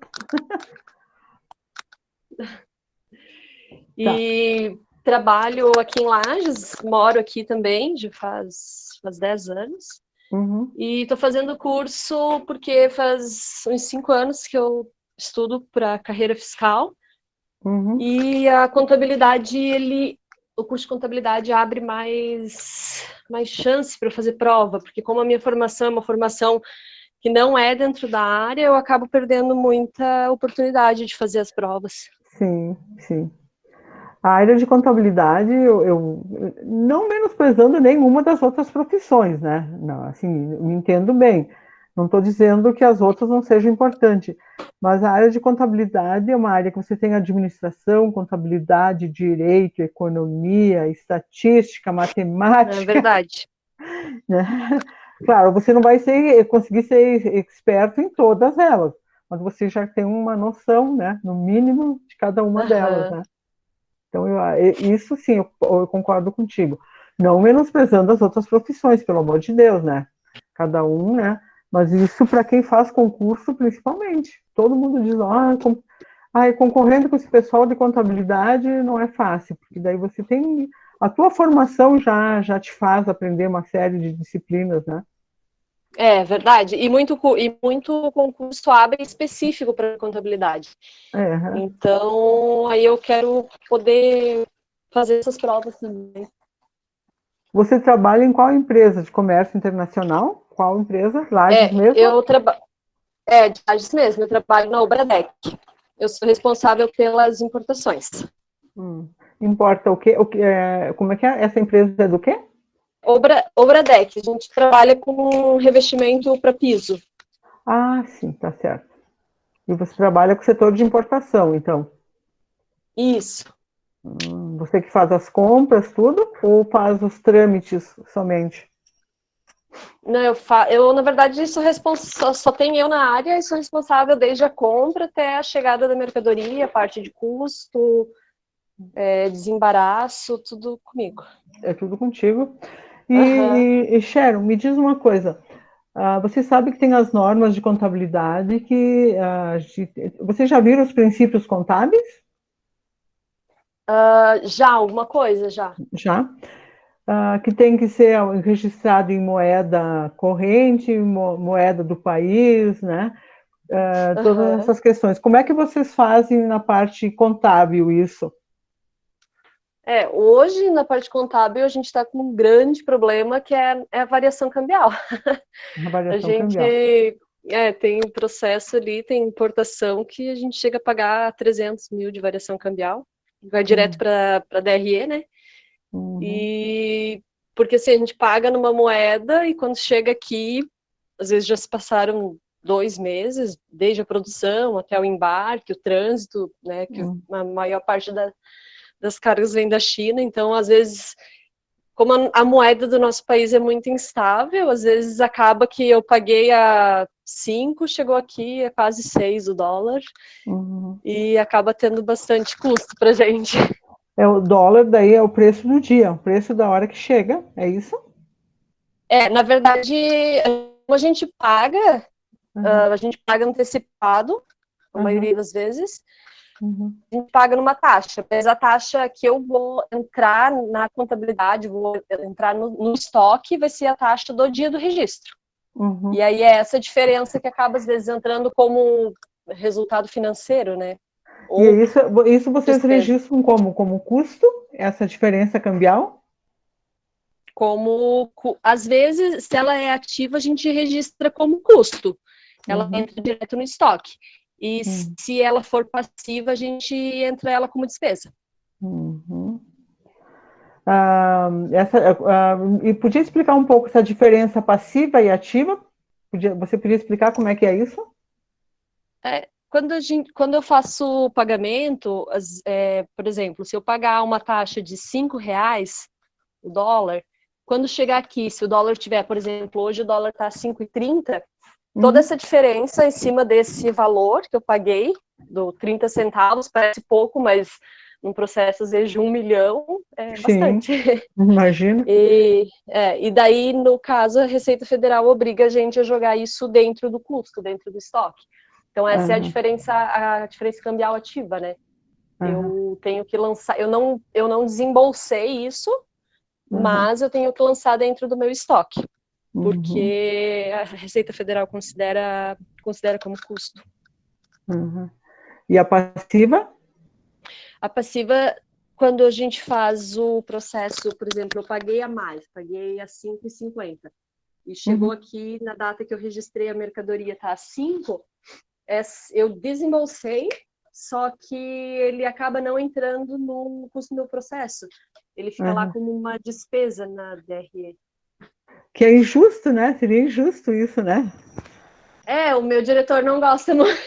Speaker 8: E trabalho aqui em Lages, moro aqui também, já faz 10 anos.
Speaker 1: Uhum,
Speaker 8: E estou fazendo curso porque faz uns 5 anos que eu estudo para carreira fiscal.
Speaker 1: uhum.
Speaker 8: E a contabilidade, o curso de contabilidade abre mais chance para eu fazer prova, porque como a minha formação é uma formação que não é dentro da área, eu acabo perdendo muita oportunidade de fazer as provas.
Speaker 1: Sim, sim. A área de contabilidade, eu não menosprezando nenhuma das outras profissões, né? Não, assim, me entendo bem. Não estou dizendo que as outras não sejam importantes, mas a área de contabilidade é uma área que você tem administração, contabilidade, direito, economia, estatística,
Speaker 8: É
Speaker 1: matemática,
Speaker 8: verdade.
Speaker 1: né? Claro, você não vai conseguir ser experto em todas elas, mas você já tem uma noção, né, no mínimo, de cada uma delas,
Speaker 8: Aham.
Speaker 1: né? Então, isso sim, eu concordo contigo. Não menosprezando as outras profissões, pelo amor de Deus, né? Cada um, né? Mas isso para quem faz concurso, principalmente. Todo mundo diz, concorrendo com esse pessoal de contabilidade não é fácil, porque daí você tem... A tua formação já te faz aprender uma série de disciplinas, né?
Speaker 8: É verdade. E muito concurso abre específico para contabilidade.
Speaker 1: É.
Speaker 8: Então, aí eu quero poder fazer essas provas também.
Speaker 1: Você trabalha em qual empresa de comércio internacional? Qual empresa? Lages mesmo?
Speaker 8: Eu trabalho. De Lages mesmo, eu trabalho na Obradec. Eu sou responsável pelas importações.
Speaker 1: Importa o quê? Como é que é? Essa empresa é do quê?
Speaker 8: Obradec, a gente trabalha com revestimento para piso.
Speaker 1: Ah, sim, tá certo. E você trabalha com o setor de importação, então?
Speaker 8: Isso.
Speaker 1: Você que faz as compras, tudo? Ou faz os trâmites somente?
Speaker 8: Não, eu na verdade, só tenho eu na área e sou responsável desde a compra até a chegada da mercadoria, parte de custo, desembaraço, tudo comigo.
Speaker 1: É tudo contigo.
Speaker 8: Aham.
Speaker 1: E Sharon, me diz uma coisa. Você sabe que tem as normas de contabilidade que... Você já viram os princípios contábeis?
Speaker 8: Já, alguma coisa, já.
Speaker 1: Já. Que tem que ser registrado em moeda corrente, moeda do país, né? Todas
Speaker 8: Aham.
Speaker 1: essas questões. Como é que vocês fazem na parte contábil isso?
Speaker 8: Hoje, na parte contábil, a gente está com um grande problema que é a variação cambial.
Speaker 1: A
Speaker 8: A
Speaker 1: variação
Speaker 8: gente
Speaker 1: cambial.
Speaker 8: tem um processo ali, tem importação que a gente chega a pagar 300 mil de variação cambial, vai direto para a DRE, né?
Speaker 1: Uhum.
Speaker 8: E porque assim, a gente paga numa moeda e quando chega aqui, às vezes já se passaram 2 meses, desde a produção até o embarque, o trânsito, né? Que a maior parte das cargas vem da China, então às vezes, como a moeda do nosso país é muito instável, às vezes acaba que eu paguei a 5, chegou aqui a quase 6 o dólar, e acaba tendo bastante custo pra gente.
Speaker 1: O dólar daí é o preço do dia, o preço da hora que chega, é isso?
Speaker 8: Na verdade, como
Speaker 1: Uhum,
Speaker 8: a gente paga antecipado, a maioria das vezes,
Speaker 1: uhum,
Speaker 8: a gente paga numa taxa, mas a taxa que eu vou entrar na contabilidade, vou entrar no estoque, vai ser a taxa do dia do registro.
Speaker 1: uhum.
Speaker 8: E aí é essa diferença que acaba, às vezes, entrando como resultado financeiro, né?
Speaker 1: E
Speaker 8: Ou
Speaker 1: isso vocês
Speaker 8: despesa.
Speaker 1: registram como custo, essa diferença cambial?
Speaker 8: Às vezes, se ela é ativa, a gente registra como custo. Ela
Speaker 1: Uhum,
Speaker 8: entra direto no estoque. E
Speaker 1: uhum,
Speaker 8: se ela for passiva, a gente entra ela como despesa.
Speaker 1: uhum. E podia explicar um pouco essa diferença passiva e ativa? Você podia explicar como é que é isso?
Speaker 8: Quando eu faço pagamento, por exemplo, se eu pagar uma taxa de R$ 5 o dólar, quando chegar aqui, se o dólar tiver, por exemplo, hoje o dólar está 5,30, toda
Speaker 1: Uhum,
Speaker 8: essa diferença em cima desse valor que eu paguei, do 30 centavos, parece pouco, mas num processo, às vezes, de 1 milhão, é
Speaker 1: sim,
Speaker 8: bastante.
Speaker 1: imagino.
Speaker 8: E daí, no caso, a Receita Federal obriga a gente a jogar isso dentro do custo, dentro do estoque. Então, essa é
Speaker 1: Aham,
Speaker 8: a diferença cambial ativa, né?
Speaker 1: aham,
Speaker 8: Eu tenho que lançar, eu não desembolsei isso,
Speaker 1: aham,
Speaker 8: mas eu tenho que lançar dentro do meu estoque,
Speaker 1: uhum,
Speaker 8: porque a Receita Federal considera como custo.
Speaker 1: uhum. E a passiva?
Speaker 8: A passiva, quando a gente faz o processo, por exemplo, eu paguei a mais, paguei a 5,50 e chegou
Speaker 1: Uhum,
Speaker 8: aqui na data que eu registrei a mercadoria tá a 5, eu desembolsei, só que ele acaba não entrando no custo do meu processo. Ele fica lá
Speaker 1: aham.
Speaker 8: como uma despesa na DRE.
Speaker 1: Que é injusto, né? Seria injusto isso, né?
Speaker 8: O meu diretor não gosta muito.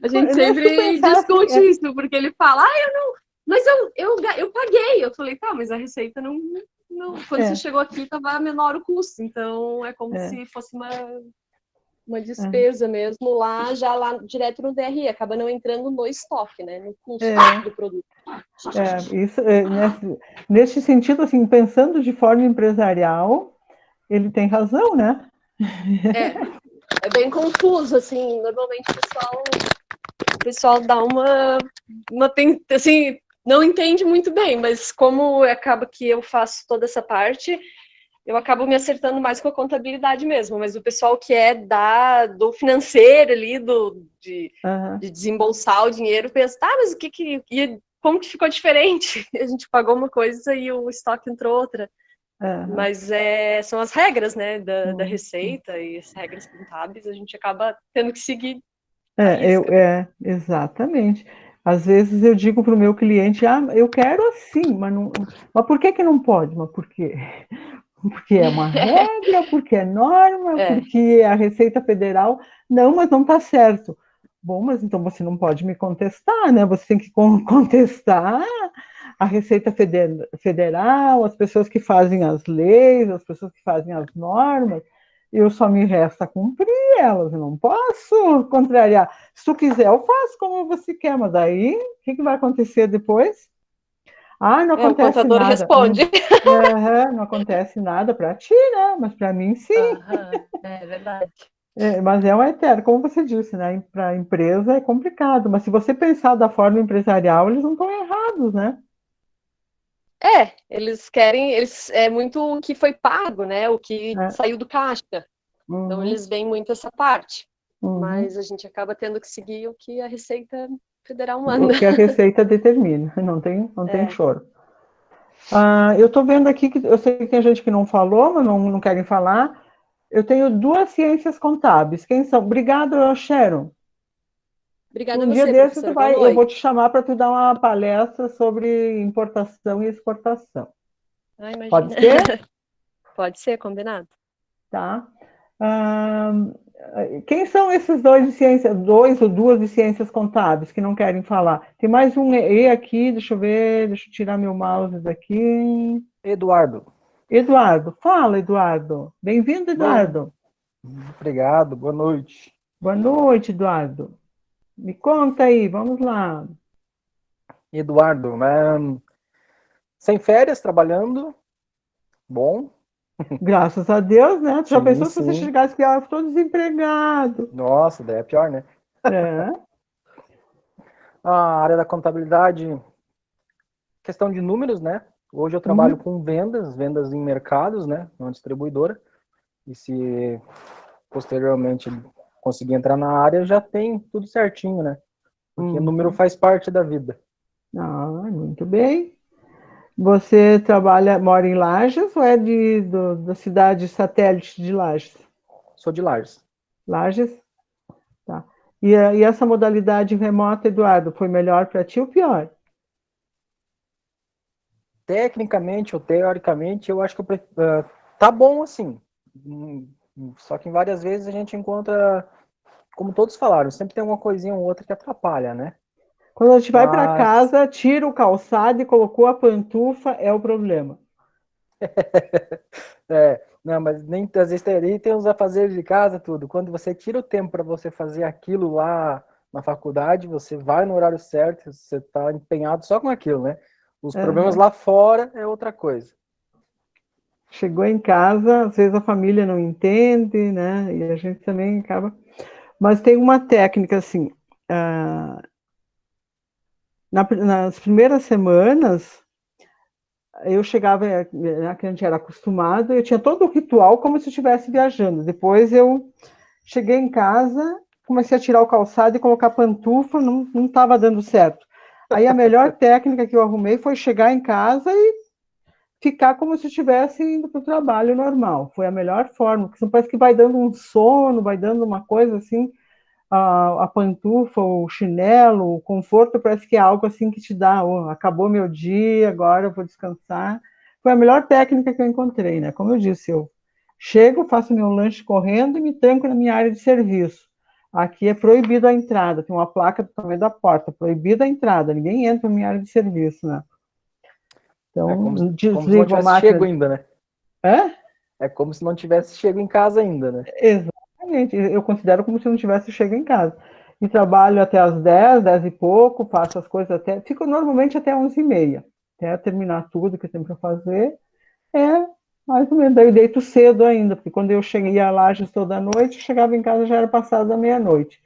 Speaker 8: A gente
Speaker 1: Né, se tu
Speaker 8: sempre
Speaker 1: pensar assim,
Speaker 8: discute isso, porque ele fala, eu não. Mas eu paguei. Eu falei, tá, mas a receita não. Quando você
Speaker 1: é,
Speaker 8: chegou aqui, estava menor o custo. Então é como
Speaker 1: é,
Speaker 8: se fosse uma
Speaker 1: é,
Speaker 8: despesa mesmo lá direto no DRE. Acaba não entrando no estoque, né? No custo
Speaker 1: é,
Speaker 8: do produto.
Speaker 1: isso, nesse sentido, assim, pensando de forma empresarial, ele tem razão, né?
Speaker 8: É, é bem confuso, assim. Normalmente o pessoal dá assim, não entende muito bem, mas como acaba que eu faço toda essa parte, eu acabo me acertando mais com a contabilidade mesmo, mas o pessoal que é do financeiro ali,
Speaker 1: Uhum,
Speaker 8: de desembolsar o dinheiro, pensa, tá, mas como que ficou diferente? A gente pagou uma coisa e o estoque entrou outra.
Speaker 1: uhum,
Speaker 8: Mas são as regras, né, da
Speaker 1: uhum.
Speaker 8: receita e as regras contábeis, a gente acaba tendo que seguir a risca.
Speaker 1: Exatamente. Às vezes eu digo para o meu cliente, eu quero assim, mas por que que não pode? Mas por quê? Porque é uma regra, porque é norma,
Speaker 8: É,
Speaker 1: porque a Receita Federal, não, mas não está certo. Bom, mas então você não pode me contestar, né? Você tem que contestar a Receita Federal, as pessoas que fazem as leis, as pessoas que fazem as normas. Eu só me resta cumprir elas, eu não posso contrariar. Se tu quiser, eu faço como você quer, mas daí o que vai acontecer depois? Não
Speaker 8: o
Speaker 1: acontece
Speaker 8: contador
Speaker 1: nada.
Speaker 8: responde.
Speaker 1: Não acontece nada para ti, né? Mas para mim, sim.
Speaker 8: Aham, é verdade.
Speaker 1: Mas é um eterno, como você disse, né? Para a empresa é complicado, mas se você pensar da forma empresarial, eles não estão errados, né?
Speaker 8: Eles querem, é muito o que foi pago, né? O que
Speaker 1: É.
Speaker 8: saiu do caixa. Então
Speaker 1: Uhum,
Speaker 8: eles veem muito essa parte.
Speaker 1: uhum.
Speaker 8: Mas a gente acaba tendo que seguir o que a Receita Federal
Speaker 1: O
Speaker 8: manda.
Speaker 1: que a Receita determina, não tem
Speaker 8: É.
Speaker 1: choro. Eu estou vendo aqui que eu sei que tem gente que não falou, mas não querem falar. Eu tenho duas ciências contábeis. Quem são? Obrigado, Sharon.
Speaker 8: Obrigada a
Speaker 1: Um dia
Speaker 8: você,
Speaker 1: desse
Speaker 8: professora. Boa
Speaker 1: eu vou
Speaker 8: noite.
Speaker 1: te chamar para tu dar uma palestra sobre importação e exportação. Pode
Speaker 8: Imagina.
Speaker 1: ser?
Speaker 8: Pode ser, combinado.
Speaker 1: Tá. Ah, quem são esses dois ou duas de ciências contábeis que não querem falar? Tem mais um E aqui, deixa eu ver, deixa eu tirar meu mouse daqui.
Speaker 9: Eduardo,
Speaker 1: Eduardo, fala, Eduardo. Bem-vindo,
Speaker 9: boa,
Speaker 1: Eduardo.
Speaker 9: obrigado, boa noite.
Speaker 1: Boa noite, Eduardo. Me conta aí, vamos lá.
Speaker 9: Eduardo, sem férias, trabalhando, bom.
Speaker 1: Graças a Deus, né? Tu já
Speaker 9: Sim,
Speaker 1: pensou se você
Speaker 9: sim.
Speaker 1: chegasse aqui, eu estou desempregado.
Speaker 9: Nossa, daí é pior, né?
Speaker 1: É.
Speaker 9: A área da contabilidade, questão de números, né? Hoje eu trabalho
Speaker 1: Uhum.
Speaker 9: com vendas em mercados, né? Uma distribuidora. E se posteriormente conseguir entrar na área, já tem tudo certinho, né? Porque número
Speaker 1: Uhum.
Speaker 9: faz parte da vida.
Speaker 1: Ah, muito bem. Você mora em Lages ou é da cidade satélite de Lages?
Speaker 9: Sou de Lages.
Speaker 1: Lages? Tá. E essa modalidade remota, Eduardo, foi melhor para ti ou pior?
Speaker 9: Tecnicamente ou teoricamente, eu acho que tá bom assim. Só que em várias vezes a gente encontra, como todos falaram, sempre tem uma coisinha ou outra que atrapalha, né?
Speaker 1: Quando a gente vai para
Speaker 9: Mas,
Speaker 1: casa, tira o calçado e colocou a pantufa, é o problema.
Speaker 9: não, mas nem às vezes tem os afazeres de casa, tudo. Quando você tira o tempo para você fazer aquilo lá na faculdade, você vai no horário certo, você está empenhado só com aquilo, né? Os problemas
Speaker 1: Aham.
Speaker 9: lá fora é outra coisa.
Speaker 1: Chegou em casa, às vezes a família não entende, né? E a gente também acaba. Mas tem uma técnica assim. ah, nas primeiras semanas, eu chegava, né, que a gente era acostumado, eu tinha todo o ritual como se eu estivesse viajando. Depois eu cheguei em casa, comecei a tirar o calçado e colocar pantufa, não estava dando certo. Aí a melhor técnica que eu arrumei foi chegar em casa e ficar como se estivesse indo para o trabalho normal. Foi a melhor forma, porque senão parece que vai dando um sono, vai dando uma coisa assim, a pantufa, o chinelo, o conforto, parece que é algo assim que te dá, oh, acabou meu dia, agora eu vou descansar. Foi a melhor técnica que eu encontrei, né? Como eu disse, eu chego, faço meu lanche correndo e me tranco na minha área de serviço. Aqui é proibido a entrada, tem uma placa do tamanho da porta, proibida a entrada, ninguém entra na minha área de serviço, né?
Speaker 9: É
Speaker 1: Então,
Speaker 9: como se não
Speaker 1: desligo a
Speaker 9: tivesse chego
Speaker 1: máquina.
Speaker 9: ainda, né?
Speaker 1: Hã?
Speaker 9: É como se não tivesse chego em casa ainda, né?
Speaker 1: Exatamente, eu considero como se eu não tivesse chego em casa. E trabalho até às 10, 10 e pouco, faço as coisas até. Fico normalmente até 11h30, até terminar tudo que tem para fazer. É mais ou menos. Daí eu deito cedo ainda, porque quando eu cheguei a Lages toda noite, chegava em casa já era passado da meia-noite.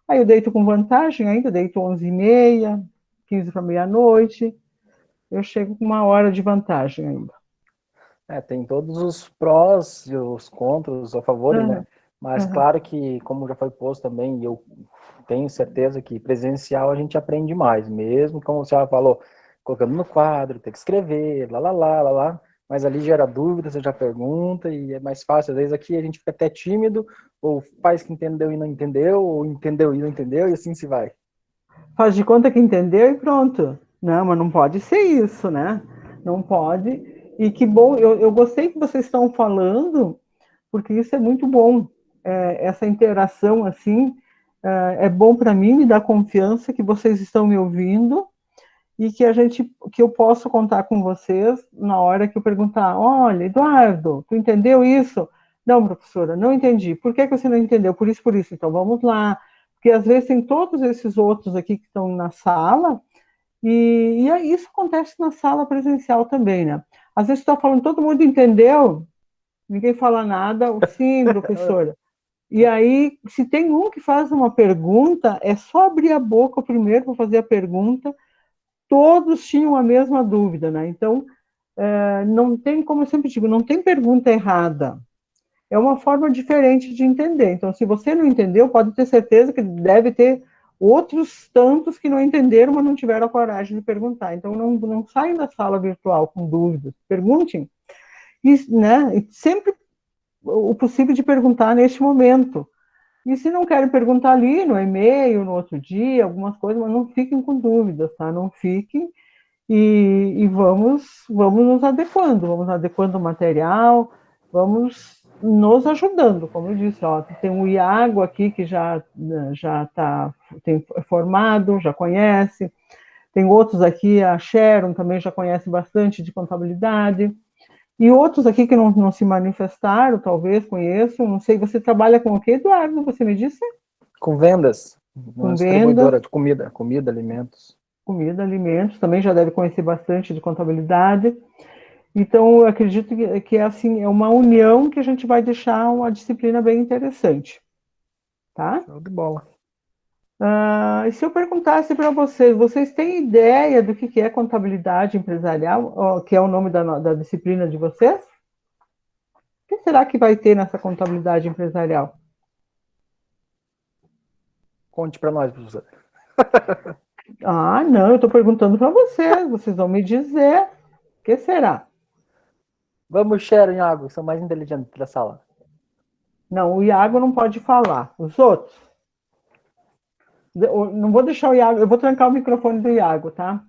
Speaker 1: Aí eu deito com vantagem ainda, deito 11h30, 15 para meia-noite. Eu chego com uma hora de vantagem ainda.
Speaker 9: Tem todos os prós e os contras, a favor, né?
Speaker 1: Uhum,
Speaker 9: Mas
Speaker 1: uhum.
Speaker 9: claro que, como já foi posto também, e eu tenho certeza que presencial a gente aprende mais, mesmo como você já falou, colocando no quadro, tem que escrever, lá, mas ali gera dúvida, você já pergunta e é mais fácil. Às vezes aqui a gente fica até tímido, ou faz que entendeu e não entendeu, ou entendeu e não entendeu, e assim se vai.
Speaker 1: Faz de conta que entendeu e pronto. Não, mas não pode ser isso, né? Não pode. E que bom, eu gostei que vocês estão falando, porque isso é muito bom. Essa interação assim é bom para mim, me dá confiança que vocês estão me ouvindo e que eu posso contar com vocês na hora que eu perguntar, olha, Eduardo, tu entendeu isso? Não, professora, não entendi. Por que você não entendeu? Por isso, por isso. Então vamos lá. Porque às vezes tem todos esses outros aqui que estão na sala, isso acontece na sala presencial também, né? Às vezes está falando, todo mundo entendeu, ninguém fala nada, sim, professora. E aí, se tem um que faz uma pergunta, é só abrir a boca primeiro para fazer a pergunta, todos tinham a mesma dúvida, né? Então, não tem, como eu sempre digo, não tem pergunta errada. É uma forma diferente de entender. Então, se você não entendeu, pode ter certeza que deve ter outros tantos que não entenderam, mas não tiveram a coragem de perguntar. Então, não saiam da sala virtual com dúvidas. Perguntem. E, né, e sempre o possível de perguntar neste momento. E se não querem perguntar ali no e-mail, no outro dia, algumas coisas, mas não fiquem com dúvidas, tá? Não fiquem e vamos adequando o material, vamos nos ajudando, como eu disse, ó, tem o Iago aqui que já está formado, já conhece, tem outros aqui, a Sharon também já conhece bastante de contabilidade, e outros aqui que não se manifestaram, talvez conheçam, não sei, você trabalha com o quê, Eduardo? Você me disse?
Speaker 9: Com vendas, uma
Speaker 1: Com vendas,
Speaker 9: distribuidora de comida, alimentos.
Speaker 1: comida, alimentos, também já deve conhecer bastante de contabilidade. Então, eu acredito que assim, é uma união que a gente vai deixar uma disciplina bem interessante. Tá?
Speaker 9: Show de bola.
Speaker 1: E se eu perguntasse para vocês, vocês têm ideia do que é contabilidade empresarial, que é o nome da disciplina de vocês? O que será que vai ter nessa contabilidade empresarial?
Speaker 9: Conte para nós, professor.
Speaker 1: Não, eu estou perguntando para vocês vão me dizer. O que será?
Speaker 9: Vamos, Sharon e Iago, são mais inteligentes da sala.
Speaker 1: Não, o Iago não pode falar. Os outros? Eu não vou deixar o Iago, eu vou trancar o microfone do Iago, tá?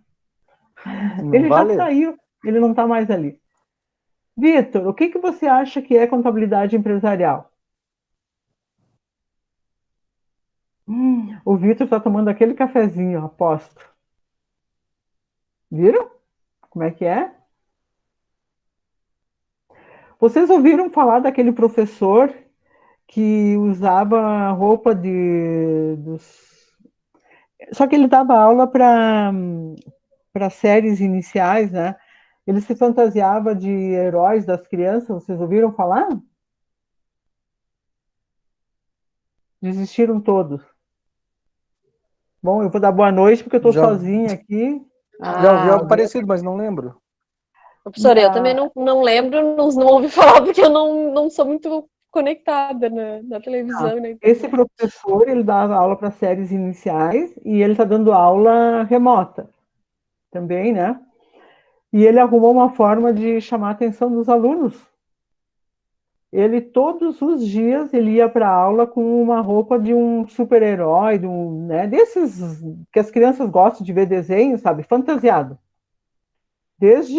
Speaker 1: Ele já saiu, ele não está mais ali. Vitor, o que você acha que é contabilidade empresarial? O Vitor está tomando aquele cafezinho, aposto. Viram? Como é que é? Vocês ouviram falar daquele professor que usava roupa Só que ele dava aula para séries iniciais, né? Ele se fantasiava de heróis das crianças, vocês ouviram falar? Desistiram todos. Bom, eu vou dar boa noite, porque eu estou sozinha aqui.
Speaker 9: Já ouvi algo parecido, mas não lembro.
Speaker 8: Professora, eu também não lembro, não ouvi falar, porque eu não sou muito conectada na televisão. Né?
Speaker 1: Esse professor, ele dava aula para séries iniciais e ele está dando aula remota também, né? E ele arrumou uma forma de chamar a atenção dos alunos. Ele, todos os dias, ele ia para a aula com uma roupa de um super-herói, né, desses que as crianças gostam de ver desenho, sabe? Fantasiado. Desde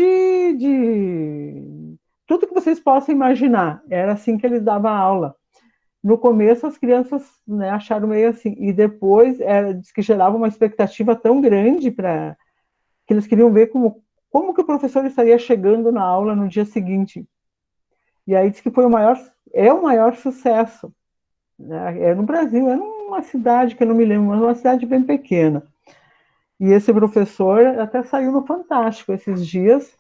Speaker 1: tudo que vocês possam imaginar. Era assim que ele dava aula. No começo, as crianças, né, acharam meio assim. E depois, diz que gerava uma expectativa tão grande que eles queriam ver como que o professor estaria chegando na aula no dia seguinte. E aí diz que foi o maior sucesso. Né? No Brasil, era uma cidade que eu não me lembro, mas uma cidade bem pequena. E esse professor até saiu no Fantástico esses dias,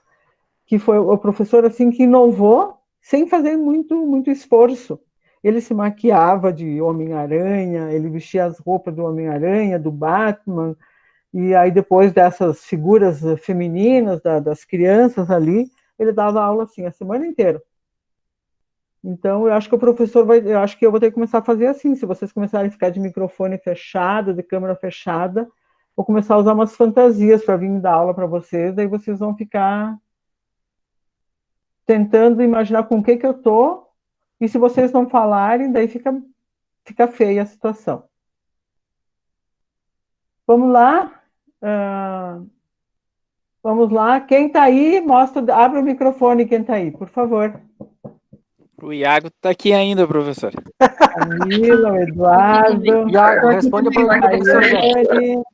Speaker 1: que foi o professor assim que inovou sem fazer muito esforço. Ele se maquiava de Homem-Aranha, ele vestia as roupas do Homem-Aranha, do Batman, e aí depois dessas figuras femininas, das crianças ali, ele dava aula assim a semana inteira. Então, eu acho que o professor eu acho que eu vou ter que começar a fazer assim, se vocês começarem a ficar de microfone fechado, de câmera fechada, vou começar a usar umas fantasias para vir dar aula para vocês, daí vocês vão ficar tentando imaginar com o que eu tô, e se vocês não falarem, daí fica feia a situação. Vamos lá? Vamos lá, quem está aí, abre o microfone quem está aí, por favor.
Speaker 10: O Iago está aqui ainda, professor.
Speaker 1: Camila, o Eduardo.
Speaker 9: Iago, responde a pergunta do professor.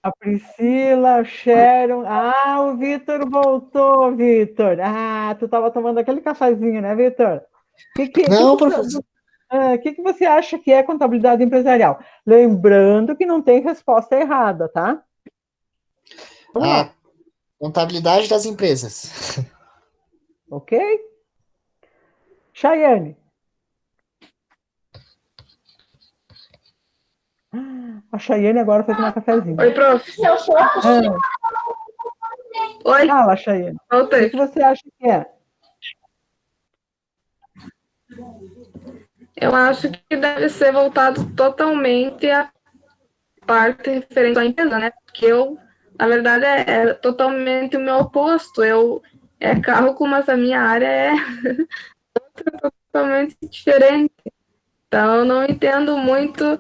Speaker 1: A Priscila, o Sharon. O Vitor voltou, Vitor. Tu estava tomando aquele cafezinho, né, Vitor?
Speaker 7: Não, professor.
Speaker 1: O que você acha que é contabilidade empresarial? Lembrando que não tem resposta errada, tá? Vamos lá.
Speaker 7: Contabilidade das empresas.
Speaker 1: Ok? Chayane. A Chayane agora foi tomar cafezinho.
Speaker 4: Oi, prof. Oi.
Speaker 1: Fala, Chayane.
Speaker 4: Voltei.
Speaker 1: O que você acha que é?
Speaker 4: Eu acho que deve ser voltado totalmente à parte referente à empresa, né? Porque na verdade, é totalmente o meu oposto. É cálculo, mas a minha área é totalmente diferente. Então, eu não entendo muito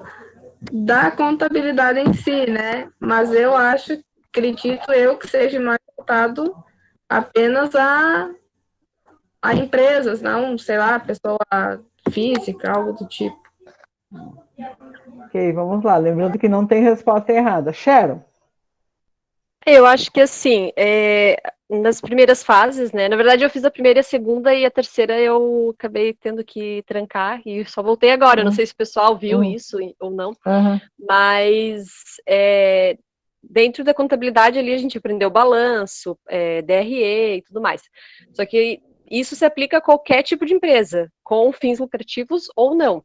Speaker 4: da contabilidade em si, né? Mas eu acredito eu que seja mais voltado apenas a empresas, não, sei lá, pessoa física, algo do tipo.
Speaker 1: Ok, vamos lá. Lembrando que não tem resposta errada. Sharon.
Speaker 8: Eu acho que assim, nas primeiras fases, né? Na verdade, eu fiz a primeira e a segunda, e a terceira eu acabei tendo que trancar e só voltei agora. Não sei se o pessoal viu isso ou não, mas dentro da contabilidade ali a gente aprendeu balanço, DRE e tudo mais. Só que isso se aplica a qualquer tipo de empresa, com fins lucrativos ou não.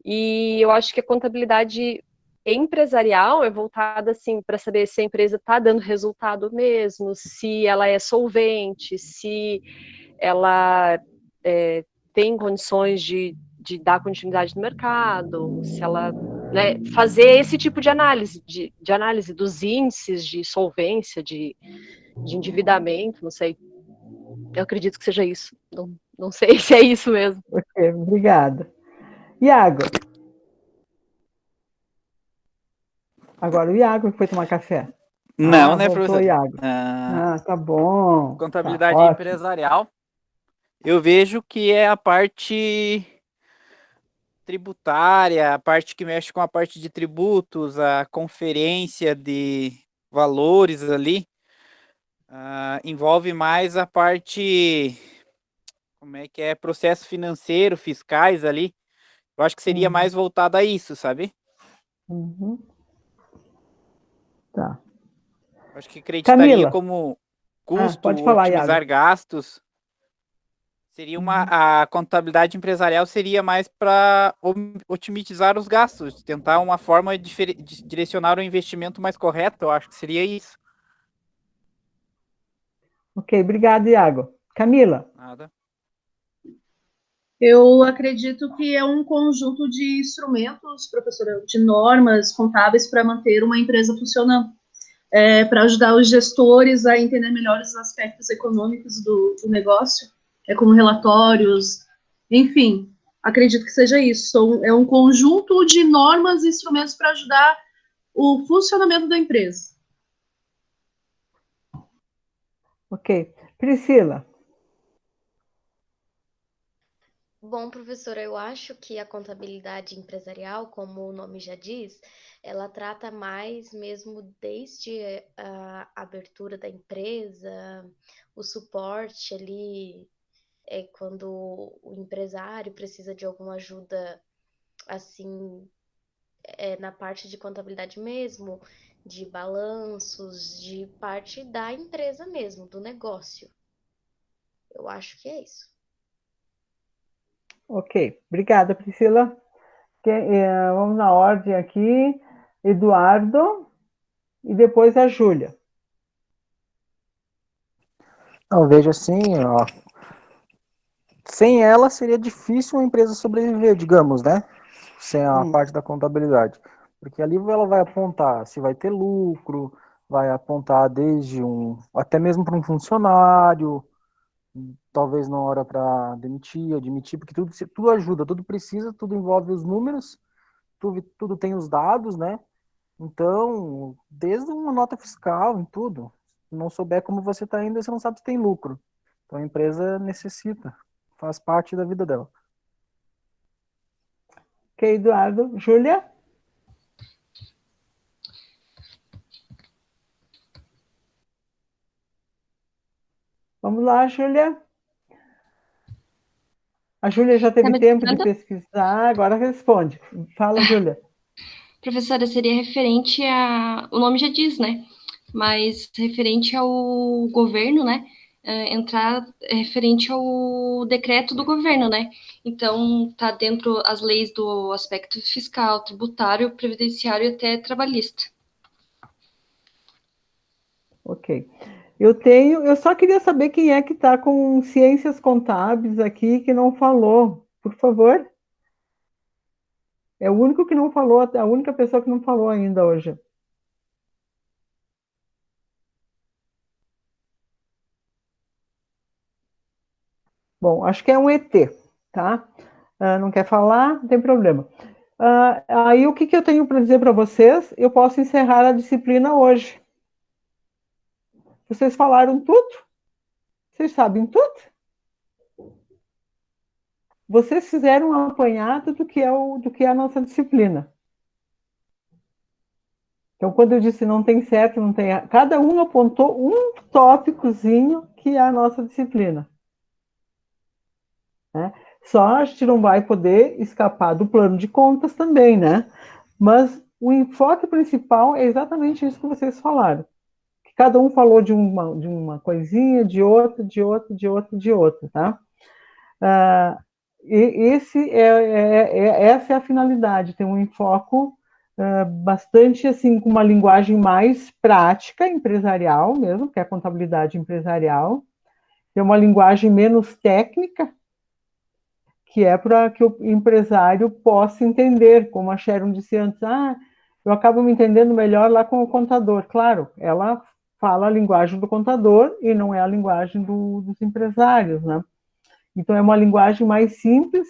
Speaker 8: E eu acho que a contabilidade empresarial é voltada assim para saber se a empresa está dando resultado mesmo, se ela é solvente, se ela tem condições de dar continuidade no mercado, se ela, né, fazer esse tipo de análise, de análise dos índices de solvência, de endividamento, não sei. Eu acredito que seja isso. Não sei se é isso mesmo.
Speaker 1: Ok, obrigada. Iago. Agora o Iago que foi tomar café.
Speaker 10: Não, né,
Speaker 1: Voltou,
Speaker 10: professor?
Speaker 1: Iago. Tá bom.
Speaker 10: Contabilidade
Speaker 1: Tá ótimo.
Speaker 10: empresarial, eu vejo que é a parte tributária, a parte que mexe com a parte de tributos, a conferência de valores ali, envolve mais a parte, como é que é, processo financeiro, fiscais ali. Eu acho que seria mais voltado a isso, sabe?
Speaker 1: Uhum. Tá.
Speaker 10: Eu acho que acreditaria
Speaker 1: Camila.
Speaker 10: como custo,
Speaker 1: Pode falar,
Speaker 10: otimizar
Speaker 1: Iago.
Speaker 10: gastos. Seria a contabilidade empresarial seria mais para otimizar os gastos, tentar uma forma de direcionar o investimento mais correto, eu acho que seria isso.
Speaker 1: Ok, obrigado, Iago. Camila.
Speaker 10: Nada.
Speaker 3: Eu acredito que é um conjunto de instrumentos, professora, de normas contábeis para manter uma empresa funcionando, para ajudar os gestores a entender melhor os aspectos econômicos do negócio, como relatórios, enfim, acredito que seja isso. É um conjunto de normas e instrumentos para ajudar o funcionamento da empresa.
Speaker 1: Ok. Priscila.
Speaker 5: Bom, professora, eu acho que a contabilidade empresarial, como o nome já diz, ela trata mais mesmo desde a abertura da empresa, o suporte ali, quando o empresário precisa de alguma ajuda, assim, na parte de contabilidade mesmo, de balanços, de parte da empresa mesmo, do negócio. Eu acho que é isso.
Speaker 1: Ok, obrigada, Priscila. Vamos na ordem aqui. Eduardo e depois a Júlia.
Speaker 9: Eu vejo assim, ó, sem ela seria difícil uma empresa sobreviver, digamos, né? Sem a parte da contabilidade. Porque ali ela vai apontar se vai ter lucro, vai apontar desde até mesmo para um funcionário, talvez na hora para demitir, admitir, porque tudo ajuda, tudo precisa, tudo envolve os números, tudo tem os dados, né? Então, desde uma nota fiscal, em tudo, se não souber como você está indo, você não sabe se tem lucro. Então a empresa necessita, faz parte da vida dela.
Speaker 1: Ok, Eduardo. Júlia? Vamos lá, Júlia. A Júlia já teve tempo de pesquisar, agora responde. Fala, Júlia.
Speaker 2: Professora, seria referente o nome já diz, né? Mas referente ao governo, né? Entrar referente ao decreto do governo, né? Então, tá dentro as leis do aspecto fiscal, tributário, previdenciário e até trabalhista.
Speaker 1: Ok. Eu só queria saber quem é que está com ciências contábeis aqui que não falou, por favor. É o único que não falou, a única pessoa que não falou ainda hoje. Bom, acho que é um ET, tá? Não quer falar, não tem problema. Aí o que eu tenho para dizer para vocês? Eu posso encerrar a disciplina hoje. Vocês falaram tudo? Vocês sabem tudo? Vocês fizeram um apanhado do que é a nossa disciplina. Então, quando eu disse não tem certo, não tem errado, cada um apontou um tópicozinho que é a nossa disciplina. Né? Só a gente não vai poder escapar do plano de contas também, né? Mas o enfoque principal é exatamente isso que vocês falaram. Que cada um falou de uma coisinha, de outra, de outra, de outra, de outra, tá? Essa é a finalidade, ter um enfoque bastante, assim, com uma linguagem mais prática, empresarial mesmo, que é a contabilidade empresarial, ter uma linguagem menos técnica, que é para que o empresário possa entender, como a Sharon disse antes, eu acabo me entendendo melhor lá com o contador. Claro, ela fala a linguagem do contador e não é a linguagem dos empresários, né? Então, é uma linguagem mais simples,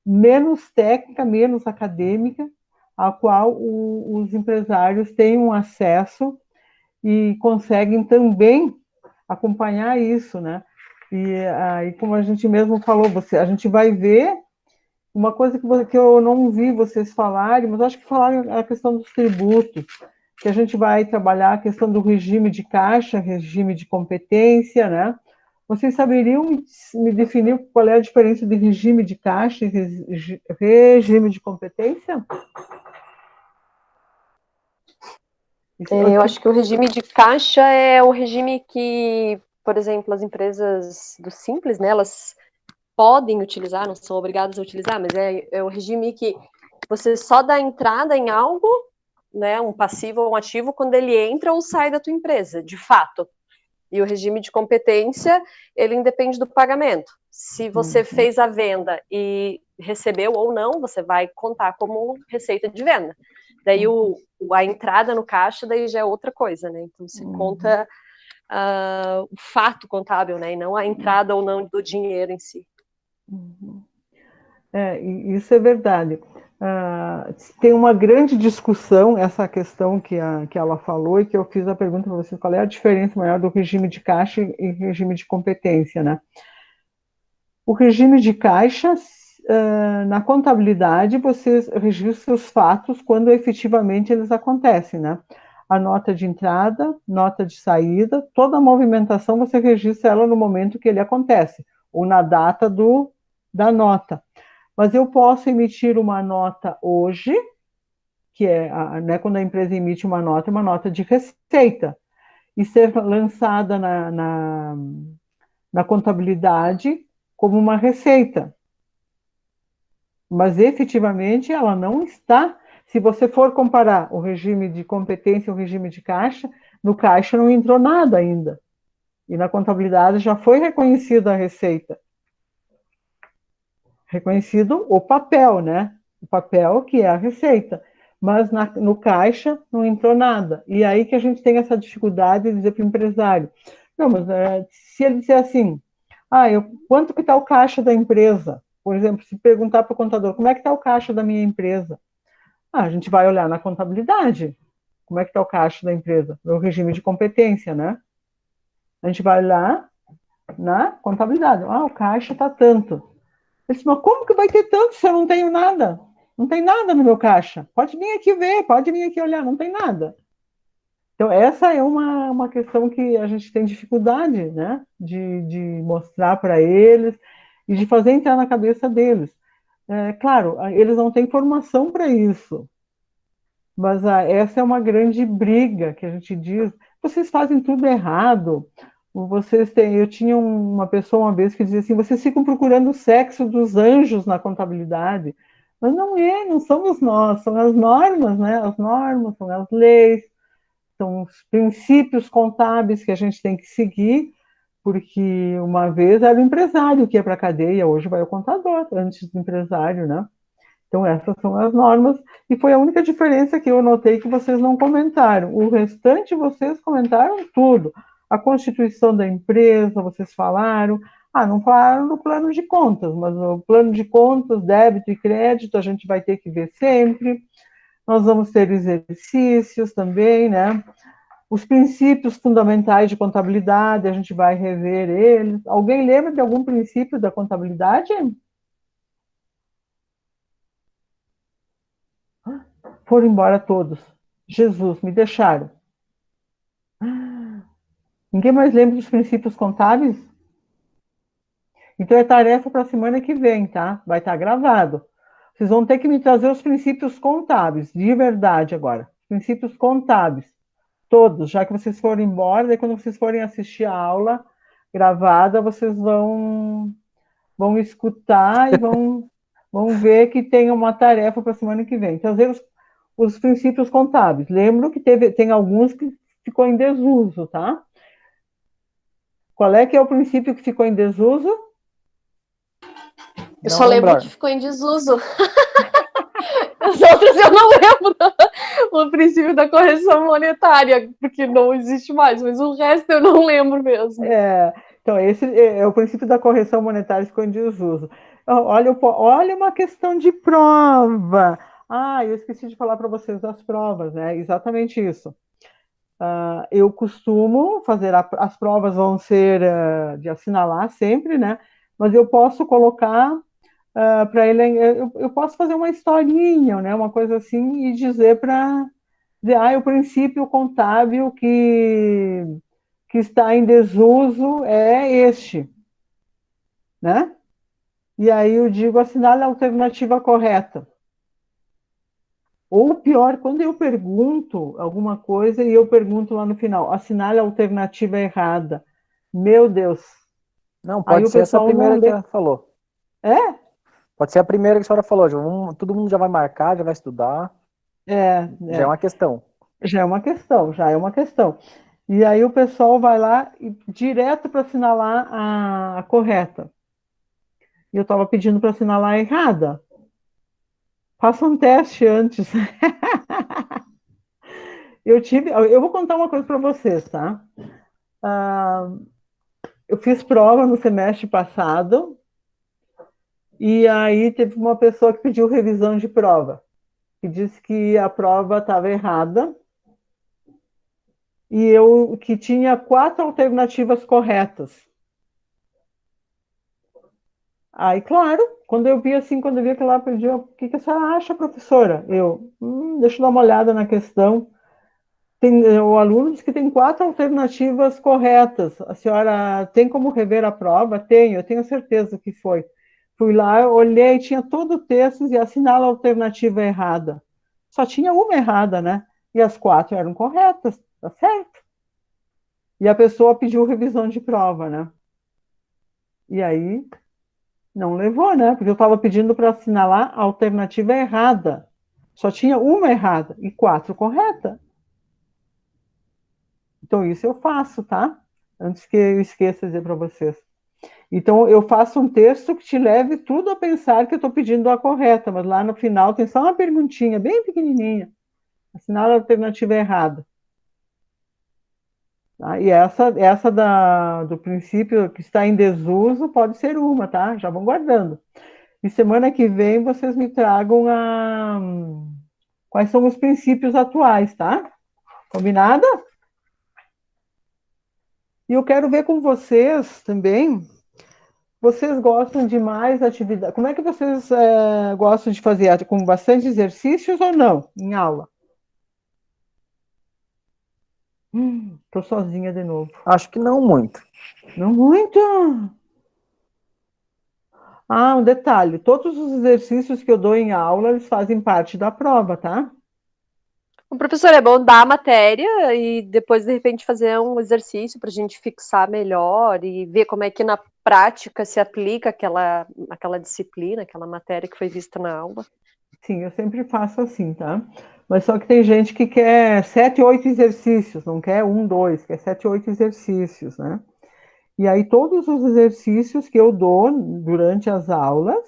Speaker 1: menos técnica, menos acadêmica, a qual os empresários têm um acesso e conseguem também acompanhar isso, né? E aí, como a gente mesmo falou, a gente vai ver uma coisa que eu não vi vocês falarem, mas acho que falaram a questão dos tributos, que a gente vai trabalhar a questão do regime de caixa, regime de competência, né? Vocês saberiam me definir qual é a diferença de regime de caixa e regime de competência?
Speaker 8: Eu acho que o regime de caixa é o regime que, por exemplo, as empresas do Simples, né, elas podem utilizar, não são obrigadas a utilizar, mas é o regime que você só dá entrada em algo, né, um passivo ou um ativo, quando ele entra ou sai da tua empresa, de fato. E o regime de competência, ele independe do pagamento. Se você fez a venda e recebeu ou não, você vai contar como receita de venda. Daí a entrada no caixa daí já é outra coisa, né? Então você conta o fato contábil, né? E não a entrada ou não do dinheiro em si.
Speaker 1: Isso é verdade. Tem uma grande discussão, essa questão que ela falou, e que eu fiz a pergunta para vocês, qual é a diferença maior do regime de caixa e regime de competência, né? O regime de caixa, na contabilidade, você registra os fatos quando efetivamente eles acontecem, né? A nota de entrada, nota de saída, toda a movimentação você registra ela no momento que ele acontece, ou na data da nota. Mas eu posso emitir uma nota hoje, que é, né, quando a empresa emite uma nota de receita, e ser lançada na contabilidade como uma receita. Mas efetivamente ela não está. Se você for comparar o regime de competência e o regime de caixa, no caixa não entrou nada ainda. E na contabilidade já foi reconhecida a receita. Reconhecido o papel, né? O papel que é a receita. Mas no caixa não entrou nada. E aí que a gente tem essa dificuldade de dizer para o empresário, não, mas se ele disser assim, quanto que está o caixa da empresa? Por exemplo, se perguntar para o contador, como é que está o caixa da minha empresa? A gente vai olhar na contabilidade, como é que está o caixa da empresa? O regime de competência, né? A gente vai olhar na contabilidade. O caixa está tanto. Eu disse, mas como que vai ter tanto se eu não tenho nada? Não tem nada no meu caixa. Pode vir aqui ver, pode vir aqui olhar, não tem nada. Então, essa é uma questão que a gente tem dificuldade, né, de mostrar para eles e de fazer entrar na cabeça deles. Claro, eles não têm formação para isso, mas essa é uma grande briga que a gente diz, vocês fazem tudo errado, eu tinha uma pessoa uma vez que dizia assim, vocês ficam procurando o sexo dos anjos na contabilidade, mas não somos nós, são as normas, né, as normas, são as leis, são os princípios contábeis que a gente tem que seguir, porque uma vez era o empresário que ia para a cadeia, hoje vai o contador, antes do empresário, né? Então, essas são as normas, e foi a única diferença que eu notei que vocês não comentaram. O restante, vocês comentaram tudo. A constituição da empresa, vocês falaram. Não falaram no plano de contas, mas no plano de contas, débito e crédito, a gente vai ter que ver sempre. Nós vamos ter exercícios também, né? Os princípios fundamentais de contabilidade, a gente vai rever eles. Alguém lembra de algum princípio da contabilidade? Foram embora todos. Jesus, me deixaram. Ninguém mais lembra dos princípios contábeis? Então é tarefa para a semana que vem, tá? Vai estar gravado. Vocês vão ter que me trazer os princípios contábeis, de verdade agora. Princípios contábeis, todos, já que vocês foram embora, daí quando vocês forem assistir a aula gravada, vocês vão escutar e vão ver que tem uma tarefa para a semana que vem. Trazer os princípios contábeis. Lembro que tem alguns que ficou em desuso, tá? Qual é que é o princípio que ficou em desuso?
Speaker 8: Eu só lembro que ficou em desuso. As outras eu não lembro. O princípio da correção monetária, porque não existe mais, mas o resto eu não lembro mesmo.
Speaker 1: Então, esse é o princípio da correção monetária que ficou em desuso. Olha uma questão de prova. Eu esqueci de falar para vocês das provas, né? Exatamente isso. Eu costumo fazer, as provas vão ser de assinalar sempre, né? Mas eu posso colocar para ele, eu posso fazer uma historinha, né? Uma coisa assim, e dizer para dizer, o princípio contábil que está em desuso é este, né? E aí eu digo, assinale a alternativa correta. Ou pior, quando eu pergunto alguma coisa e eu pergunto lá no final, assinale a alternativa errada. Meu Deus.
Speaker 9: Não, pode ser essa primeira que ela falou.
Speaker 1: É?
Speaker 9: Pode ser a primeira que a senhora falou. Todo mundo já vai marcar, já vai estudar. Já é uma questão.
Speaker 1: Já é uma questão. E aí o pessoal vai lá direto para assinalar a correta. E eu estava pedindo para assinalar a errada. Faça um teste antes. Eu vou contar uma coisa para vocês, tá? Eu fiz prova no semestre passado e aí teve uma pessoa que pediu revisão de prova, que disse que a prova estava errada e que tinha 4 alternativas corretas. Aí, claro, quando eu vi aquilo lá, eu pedi, o que a senhora acha, professora? Deixa eu dar uma olhada na questão. O aluno diz que tem 4 alternativas corretas. A senhora tem como rever a prova? Tenho, eu tenho certeza que foi. Fui lá, olhei, tinha todo o texto e assinala a alternativa errada. Só tinha uma errada, né? E as 4 eram corretas, tá certo? E a pessoa pediu revisão de prova, né? E aí, não levou, né? Porque eu estava pedindo para assinalar a alternativa errada. Só tinha uma errada e 4 corretas. Então, isso eu faço, tá? Antes que eu esqueça de dizer para vocês. Então, eu faço um texto que te leve tudo a pensar que eu estou pedindo a correta, mas lá no final tem só uma perguntinha bem pequenininha. Assinar a alternativa errada. Tá? E essa do princípio que está em desuso pode ser uma, tá? Já vão guardando. E semana que vem vocês me tragam quais são os princípios atuais, tá? Combinado? E eu quero ver com vocês também. Vocês gostam de mais atividade? Como é que vocês gostam de fazer? Com bastante exercícios ou não, em aula? Estou sozinha de novo.
Speaker 9: Acho que não muito.
Speaker 1: Não muito? Um detalhe. Todos os exercícios que eu dou em aula, eles fazem parte da prova, tá?
Speaker 8: O professor, é bom dar a matéria e depois, de repente, fazer um exercício para a gente fixar melhor e ver como é que na prática se aplica aquela disciplina, aquela matéria que foi vista na aula.
Speaker 1: Sim, eu sempre faço assim, tá? Mas só que tem gente que quer 7, 8 exercícios, não quer 1, 2, quer 7, 8 exercícios, né? E aí todos os exercícios que eu dou durante as aulas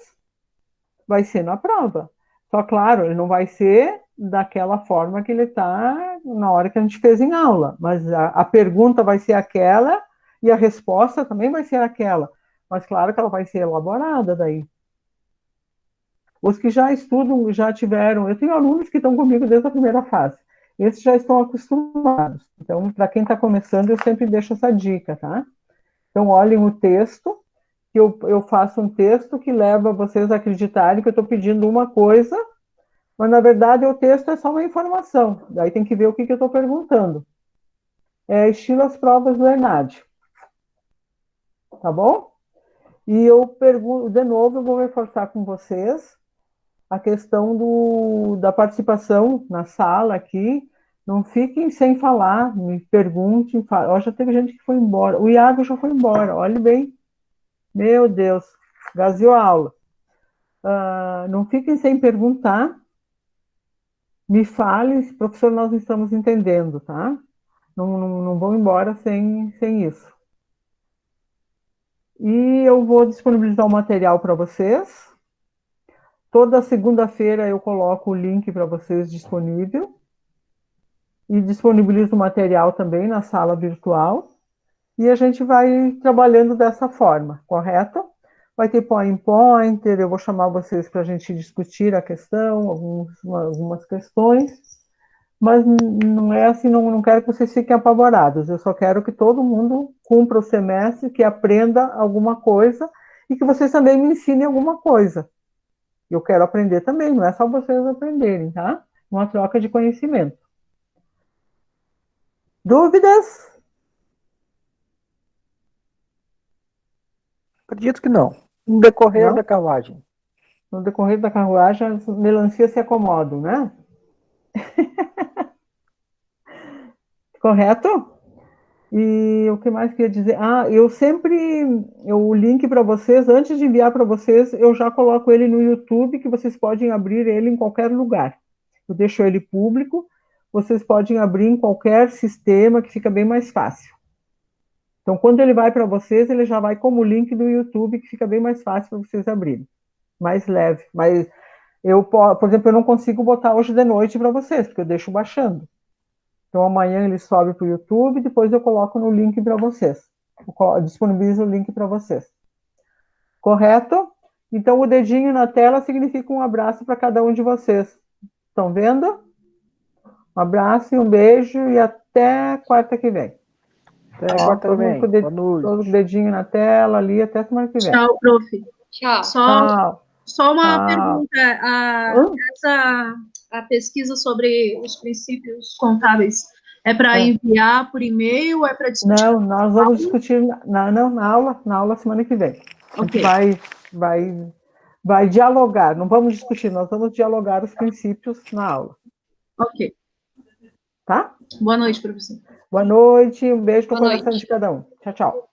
Speaker 1: vai ser na prova. Só, claro, ele não vai ser daquela forma que ele está na hora que a gente fez em aula, mas a pergunta vai ser aquela e a resposta também vai ser aquela. Mas claro que ela vai ser elaborada daí. Os que já estudam, já tiveram... Eu tenho alunos que estão comigo desde a primeira fase. Esses já estão acostumados. Então, para quem está começando, eu sempre deixo essa dica, tá? Então, olhem o texto, que eu faço um texto que leva vocês a acreditarem que eu estou pedindo uma coisa, mas, na verdade, o texto é só uma informação. Daí tem que ver o que eu estou perguntando. É estilo as provas do ENAD. Tá bom? E eu pergunto, de novo, eu vou reforçar com vocês a questão da participação na sala aqui. Não fiquem sem falar, me perguntem. Ó, já teve gente que foi embora. O Iago já foi embora, olhe bem. Meu Deus, gaseou a aula. Não fiquem sem perguntar. Me falem, professor, nós não estamos entendendo, tá? Não vão embora sem isso. E eu vou disponibilizar o material para vocês. Toda segunda-feira eu coloco o link para vocês disponível. E disponibilizo o material também na sala virtual. E a gente vai trabalhando dessa forma, correto? Vai ter pointer, eu vou chamar vocês para a gente discutir a questão, algumas questões. Mas não é assim, não quero que vocês fiquem apavorados. Eu só quero que todo mundo cumpra o semestre, que aprenda alguma coisa e que vocês também me ensinem alguma coisa. Eu quero aprender também, não é só vocês aprenderem, tá? Uma troca de conhecimento. Dúvidas?
Speaker 9: Acredito que não. No decorrer
Speaker 1: Não?
Speaker 9: da carruagem.
Speaker 1: No decorrer da carruagem, as melancias se acomodam, né? Correto? E o que mais queria dizer? O link para vocês, antes de enviar para vocês, eu já coloco ele no YouTube, que vocês podem abrir ele em qualquer lugar. Eu deixo ele público, vocês podem abrir em qualquer sistema, que fica bem mais fácil. Então, quando ele vai para vocês, ele já vai como link do YouTube, que fica bem mais fácil para vocês abrirem. Mais leve. Mas por exemplo, eu não consigo botar hoje de noite para vocês, porque eu deixo baixando. Então, amanhã ele sobe para o YouTube, depois eu coloco no link para vocês. Eu disponibilizo o link para vocês. Correto? Então, o dedinho na tela significa um abraço para cada um de vocês. Estão vendo? Um abraço e um beijo e até quarta que vem.
Speaker 9: Até quarta que vem. Boa noite.
Speaker 1: Todo o dedinho na tela ali, até semana que vem.
Speaker 3: Tchau, prof.
Speaker 2: Tchau.
Speaker 3: Só uma
Speaker 1: Tchau.
Speaker 3: pergunta. A pesquisa sobre os princípios contábeis é para enviar por e-mail ou é para discutir?
Speaker 1: Não, nós vamos discutir na aula semana que vem. A gente vai dialogar, não vamos discutir, nós vamos dialogar os princípios na aula.
Speaker 3: Ok.
Speaker 1: Tá?
Speaker 3: Boa noite, professor.
Speaker 1: Boa noite, um beijo no
Speaker 2: Boa
Speaker 1: coração
Speaker 2: noite.
Speaker 1: de cada um. Tchau, tchau.